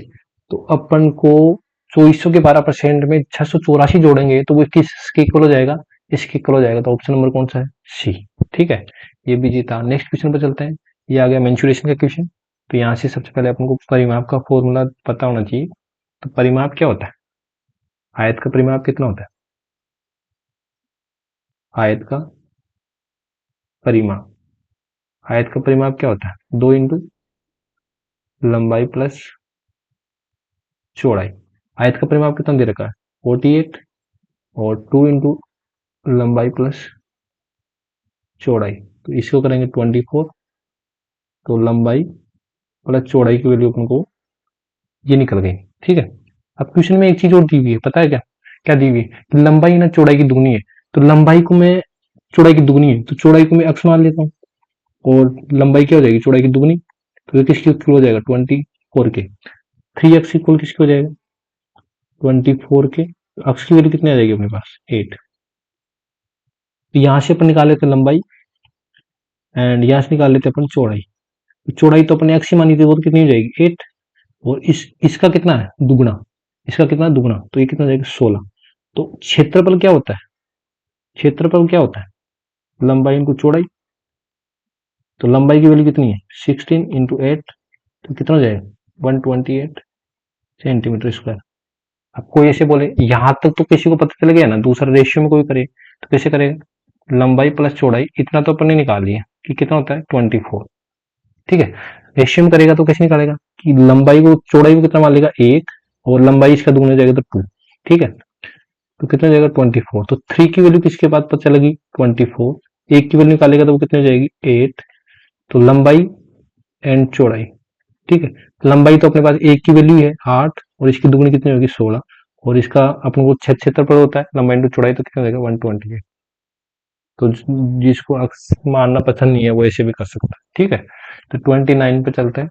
तो अपन को 2400 के 12% में 684 जोड़ेंगे तो वो किसके इक्वल हो जाएगा इसके इक्वल हो जाएगा। तो ऑप्शन नंबर कौन सा है सी, ठीक है। ये भी जीता। नेक्स्ट क्वेश्चन पर चलते हैं। ये आ गया मेंसुरेशन का क्वेश्चन। तो यहाँ से सबसे पहले अपन को परिमाप का फॉर्मूला पता होना चाहिए। तो परिमाप क्या होता है, आयत का परिमाप कितना होता है, आयत का परिमाप, आयत का परिमाप क्या होता है 2 इंटू लंबाई प्लस चौड़ाई। आयत का परिमाप कितना दे रखा है 48 और 2 इंटू लंबाई प्लस चौड़ाई। तो इसको करेंगे 24। तो लंबाई प्लस चौड़ाई की वैल्यू अपन को ये निकल गई, ठीक है। अब क्वेश्चन में एक चीज और दी हुई है, पता है क्या क्या दी हुई है कि लंबाई ना चौड़ाई की दुगनी है। तो लंबाई को मैं चौड़ाई की दुगनी है तो चौड़ाई को मैं x मान लेता हूँ और लंबाई क्या हो जाएगी चौड़ाई की दुगनी। तो ये किसकी इक्वल हो जाएगा 24 के। 3x इक्वल किसकी हो जाएगा 24 के। तो x की वैल्यू कितनी आ जाएगी अपने पास 8। तो यहां से अपन निकाल लेते हैं लंबाई एंड यहां से निकाल लेते हैं अपन चौड़ाई। तो चौड़ाई तो अपने x ही मानी थी वो तो कितनी हो जाएगी 8 और इसका कितना है दुगना, इसका कितना है दुगना तो ये कितना हो जाएगा 16। तो क्षेत्रफल क्या होता है, क्षेत्रफल क्या होता है लंबाई इंटू चौड़ाई। तो लंबाई की वैल्यू कितनी है 16 इंटू 8 तो कितना हो जाएगा 128 सेंटीमीटर स्क्वायर। अब कोई ऐसे बोले यहां तक तो किसी को पता चल गया ना, दूसरा रेशियो में कोई करे तो कैसे करेगा लंबाई प्लस चौड़ाई इतना तो अपन ने निकाल लिया कि कितना होता है 24, ठीक है। रेशियो में करेगा तो कैसे निकालेगा कि लंबाई को चौड़ाई को कितना मान लेगा 1 और लंबाई इसका दुगना जाएगा तो 2, ठीक है। तो कितना हो जाएगा 24। तो 3 की वैल्यू किसके बाद पता चलेगी 24। एक की वैल्यू निकालेगा तो वो कितनी हो जाएगी 8। तो लंबाई एंड चौड़ाई, ठीक है। लंबाई तो अपने पास एक की वैल्यू है 8 और इसकी दुगनी कितनी होगी 16 और इसका अपन को क्षेत्रफल होता है लंबाई इंटू चौड़ाई तो कितना हो जाएगा 128। तो जिसको अक्स मानना पसंद नहीं है वो ऐसे भी कर सकता है, ठीक है। तो 29 पे चलते हैं।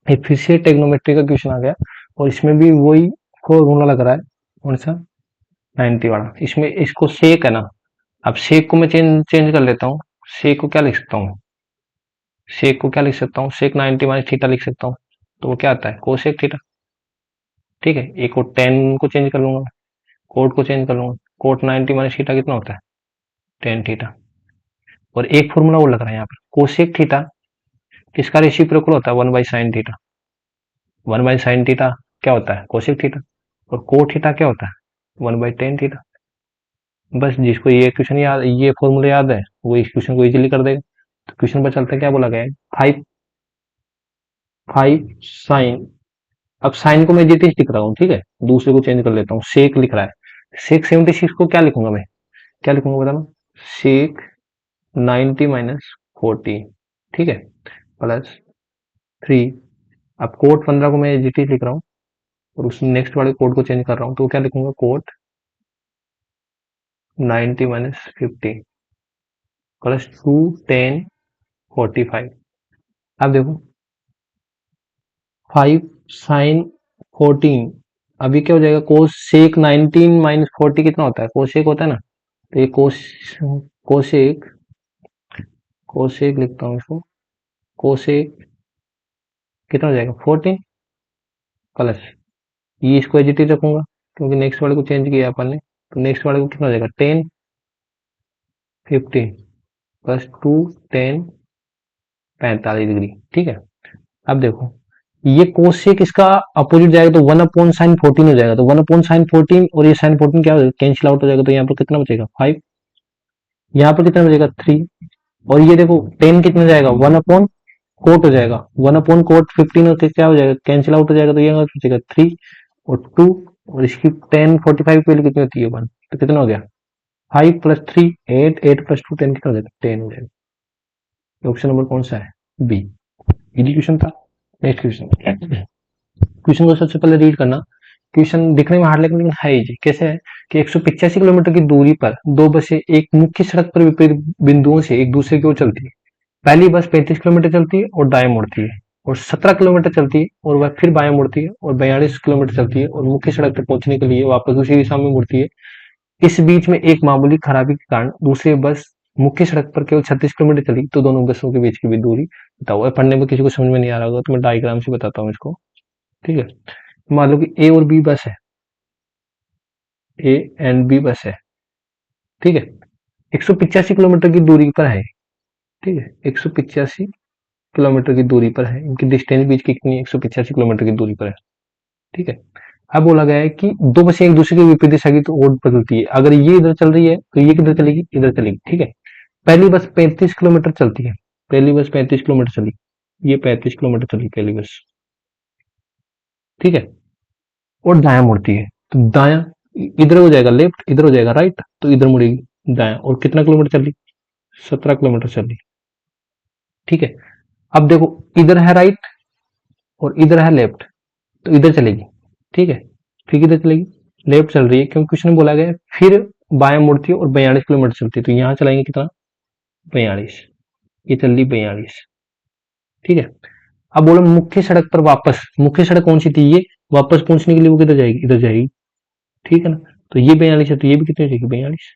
एक फिर से टेक्नोमेट्री का क्वेश्चन आ गया और इसमें भी वही फॉर्मूला लग रहा है कौन सा 90 वाला। इसमें इसको सेक है ना, अब सेक को मैं चेंज कर लेता हूँ। सेक को क्या लिख सकता हूँ, सेक को क्या लिख सकता हूँ सेक 90 माइनस थीटा लिख सकता हूँ। तो वो क्या आता है कोसेक थीटा, ठीक है। एक और 10 को चेंज कर लूंगा, कोट को चेंज कर लूंगा। कोट 90 माइनस थीटा कितना होता है 10 थीटा। और एक फॉर्मूला वो लग रहा है यहाँ पर कोसेक थीटा किसका रेसिप्रोकल होता है 1 by sine theta. 1 by sine theta क्या होता है कोसेक थीटा और को थीटा क्या होता है 1 बाई टेन थीटा। बस जिसको ये क्वेश्चन याद ये फॉर्मूला याद है वो इस क्वेश्चन को इजीली कर देगा। तो क्वेश्चन पर चलते क्या बोला गया है 5 साइन। अब साइन को मैं जीटी लिख रहा हूँ, ठीक है, दूसरे को चेंज कर लेता हूँ सेक लिख रहा है। सेक 76 को क्या लिखूंगा मैं, क्या लिखूंगा बताना सेक 90 माइनस 40, ठीक है, प्लस 3। अब कोट 15 को मैं जीटी लिख रहा हूँ और उस नेक्स्ट वाले कोड को चेंज कर रहा हूँ तो क्या लिखूंगा कोट 90 माइनस 50 प्लस 2 10 45। अब देखो 5 साइन 14 अभी क्या हो जाएगा कोसेक 19 माइनस 40 कितना होता है कोसेक होता है ना। तो ये कोसेक कोसेक लिखता हूँ इसको कोसेक कितना हो जाएगा 14 प्लस ये इसको एज इट इज रखूंगा क्योंकि नेक्स्ट वाले को चेंज किया अपन ने। तो नेक्स्ट वाले को कितना हो जाएगा 10 15 प्लस 2 10 45 डिग्री, ठीक है। अब देखो ये कोसेक इसका अपोजिट जाएगा तो 1 अपॉन साइन 14 हो जाएगा। तो 1 अपॉन साइन 14 और ये साइन 14 क्या हो जाएगा कैंसिल आउट हो जाएगा। तो यहाँ पर कितना बचेगा 5, यहाँ पर कितना बचेगा 3 और ये देखो 10 कितना जाएगा 1 अपॉन कोट हो जाएगा 1 अपॉन कोट 15 होते क्या हो जाएगा कैंसिल आउट हो जाएगा। तो ये बचेगा 3 और 2 और इसकी 1045 की वैल्यू कितनी होती है 1, तो कितना हो गया 5 + 3 8, 8 + 2 10 कितना हो जाएगा 10 हो जाएगा। ऑप्शन नंबर कौन सा है बी। इजी क्वेश्चन था। नेक्स्ट क्वेश्चन, क्वेश्चन को सबसे पहले रीड करना। क्वेश्चन दिखने में हार्ड लेकिन है इजी। कैसे है कि 185 किलोमीटर की दूरी पर दो बसें एक मुख्य सड़क पर विपरीत बिंदुओं से एक दूसरे की ओर चलती है। पहली बस 35 किलोमीटर चलती है और दाएं मुड़ती है, और 17 किलोमीटर चलती है और वह फिर बाएं मुड़ती है, और 42 किलोमीटर चलती है और मुख्य सड़क तक पहुंचने के लिए वापस उसी दिशा में मुड़ती है। इस बीच में एक मामूली खराबी के कारण दूसरी बस मुख्य सड़क पर केवल 36 किलोमीटर चली, तो दोनों बसों के बीच की भी दूरी बताओ। पढ़ने में किसी को समझ में नहीं आ रहा होगा तो मैं डायग्राम से बताता हूँ इसको। ठीक है, मान लो कि ए और बी बस है, ए एंड बी बस है। ठीक है, 185 किलोमीटर की दूरी पर है। ठीक है, 185 किलोमीटर की दूरी पर है, इनकी डिस्टेंस बीच की कितनी है 185 किलोमीटर की दूरी पर है। ठीक है, अब बोला गया है कि दो बसें एक दूसरे के विपरीत दिशा की तो ओर बदलती है। अगर ये इधर चल रही है तो ये किधर चलेगी, इधर चलेगी। ठीक है, पहली बस 35 किलोमीटर चलती है, पहली बस 35 किलोमीटर चली, ये 35 किलोमीटर चली पहली बस। ठीक है, और दायां मुड़ती है, तो दायां इधर हो जाएगा लेफ्ट, इधर हो जाएगा राइट, तो इधर मुड़ेगी दायां। और कितना किलोमीटर चली 17 किलोमीटर चली। ठीक है, अब देखो इधर है राइट और इधर है लेफ्ट, तो इधर चलेगी। ठीक है, फिर किधर चलेगी लेफ्ट चल रही है, क्योंकि क्वेश्चन में बोला गया है फिर बायां मुड़ती है और 42 किलोमीटर चलती है, तो यहाँ चलाएंगे कितना 42, ये चल रही 42। ठीक है, अब बोलो मुख्य सड़क पर वापस, मुख्य सड़क कौन सी थी ये, वापस पहुंचने के लिए वो किधर जाएगी इधर जाएगी। ठीक है ना, तो ये 42 है, तो ये भी कितनी जाएगी 42।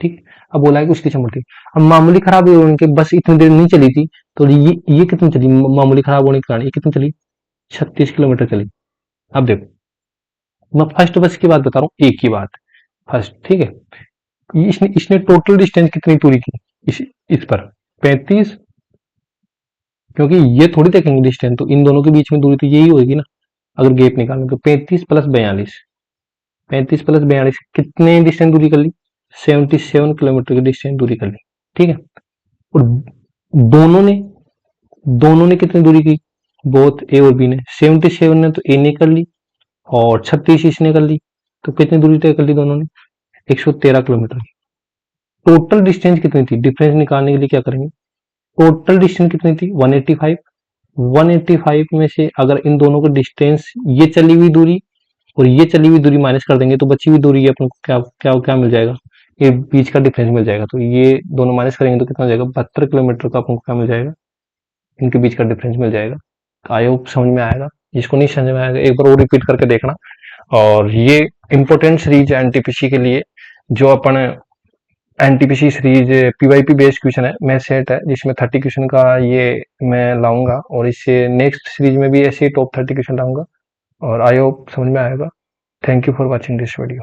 ठीक, अब बोला है कि उसकी चमड़ती। अब मामूली खराब होने के बस इतनी देर नहीं चली थी, तो ये कितनी चली मामूली खराब होने के कारण, ये कितनी चली 36 किलोमीटर चली। अब देखो मैं फर्स्ट बस की बात बता रहा हूँ, एक की बात फर्स्ट। ठीक है, इसने इसने टोटल डिस्टेंस कितनी पूरी की इस पर 35, क्योंकि ये थोड़ी देखेंगे डिस्टेंस, तो इन दोनों के बीच में दूरी तो यही होगी ना। अगर गैप निकालें तो 35 + 42, 35 + 42 कितने डिस्टेंस दूरी कर ली 77 किलोमीटर की डिस्टेंस दूरी कर ली। ठीक है, और दोनों ने कितनी दूरी की, बोथ ए और बी ने 77 ने तो ए ने कर ली और 36 इसने कर ली, तो कितनी दूरी तय कर ली दोनों ने 113 किलोमीटर की। टोटल डिस्टेंस कितनी थी, डिफरेंस निकालने के लिए क्या करेंगे, टोटल डिस्टेंस कितनी थी 185, 185 में से अगर इन दोनों का डिस्टेंस ये चली हुई दूरी और ये चली हुई दूरी माइनस कर देंगे, तो बची हुई दूरी अपन को क्या क्या क्या मिल जाएगा, ये बीच का डिफरेंस मिल जाएगा। तो ये दोनों माइनस करेंगे तो कितना हो जाएगा 72 किलोमीटर का अपन को क्या मिल जाएगा, इनके बीच का डिफरेंस मिल जाएगा। तो आई होप समझ में आएगा, जिसको नहीं समझ में आएगा एक बार और रिपीट करके देखना। और ये इंपॉर्टेंट सीरीज है एनटीपीसी के लिए, जो अपन एनटीपीसी सीरीज पीवाईपी बेस्ड क्वेश्चन है, मैं सेट है जिसमें 30 क्वेश्चन का ये मैं लाऊंगा, और इससे नेक्स्ट सीरीज में भी ऐसे ही टॉप 30 क्वेश्चन लाऊंगा। और आई होप समझ में आएगा। Thank you for watching this video.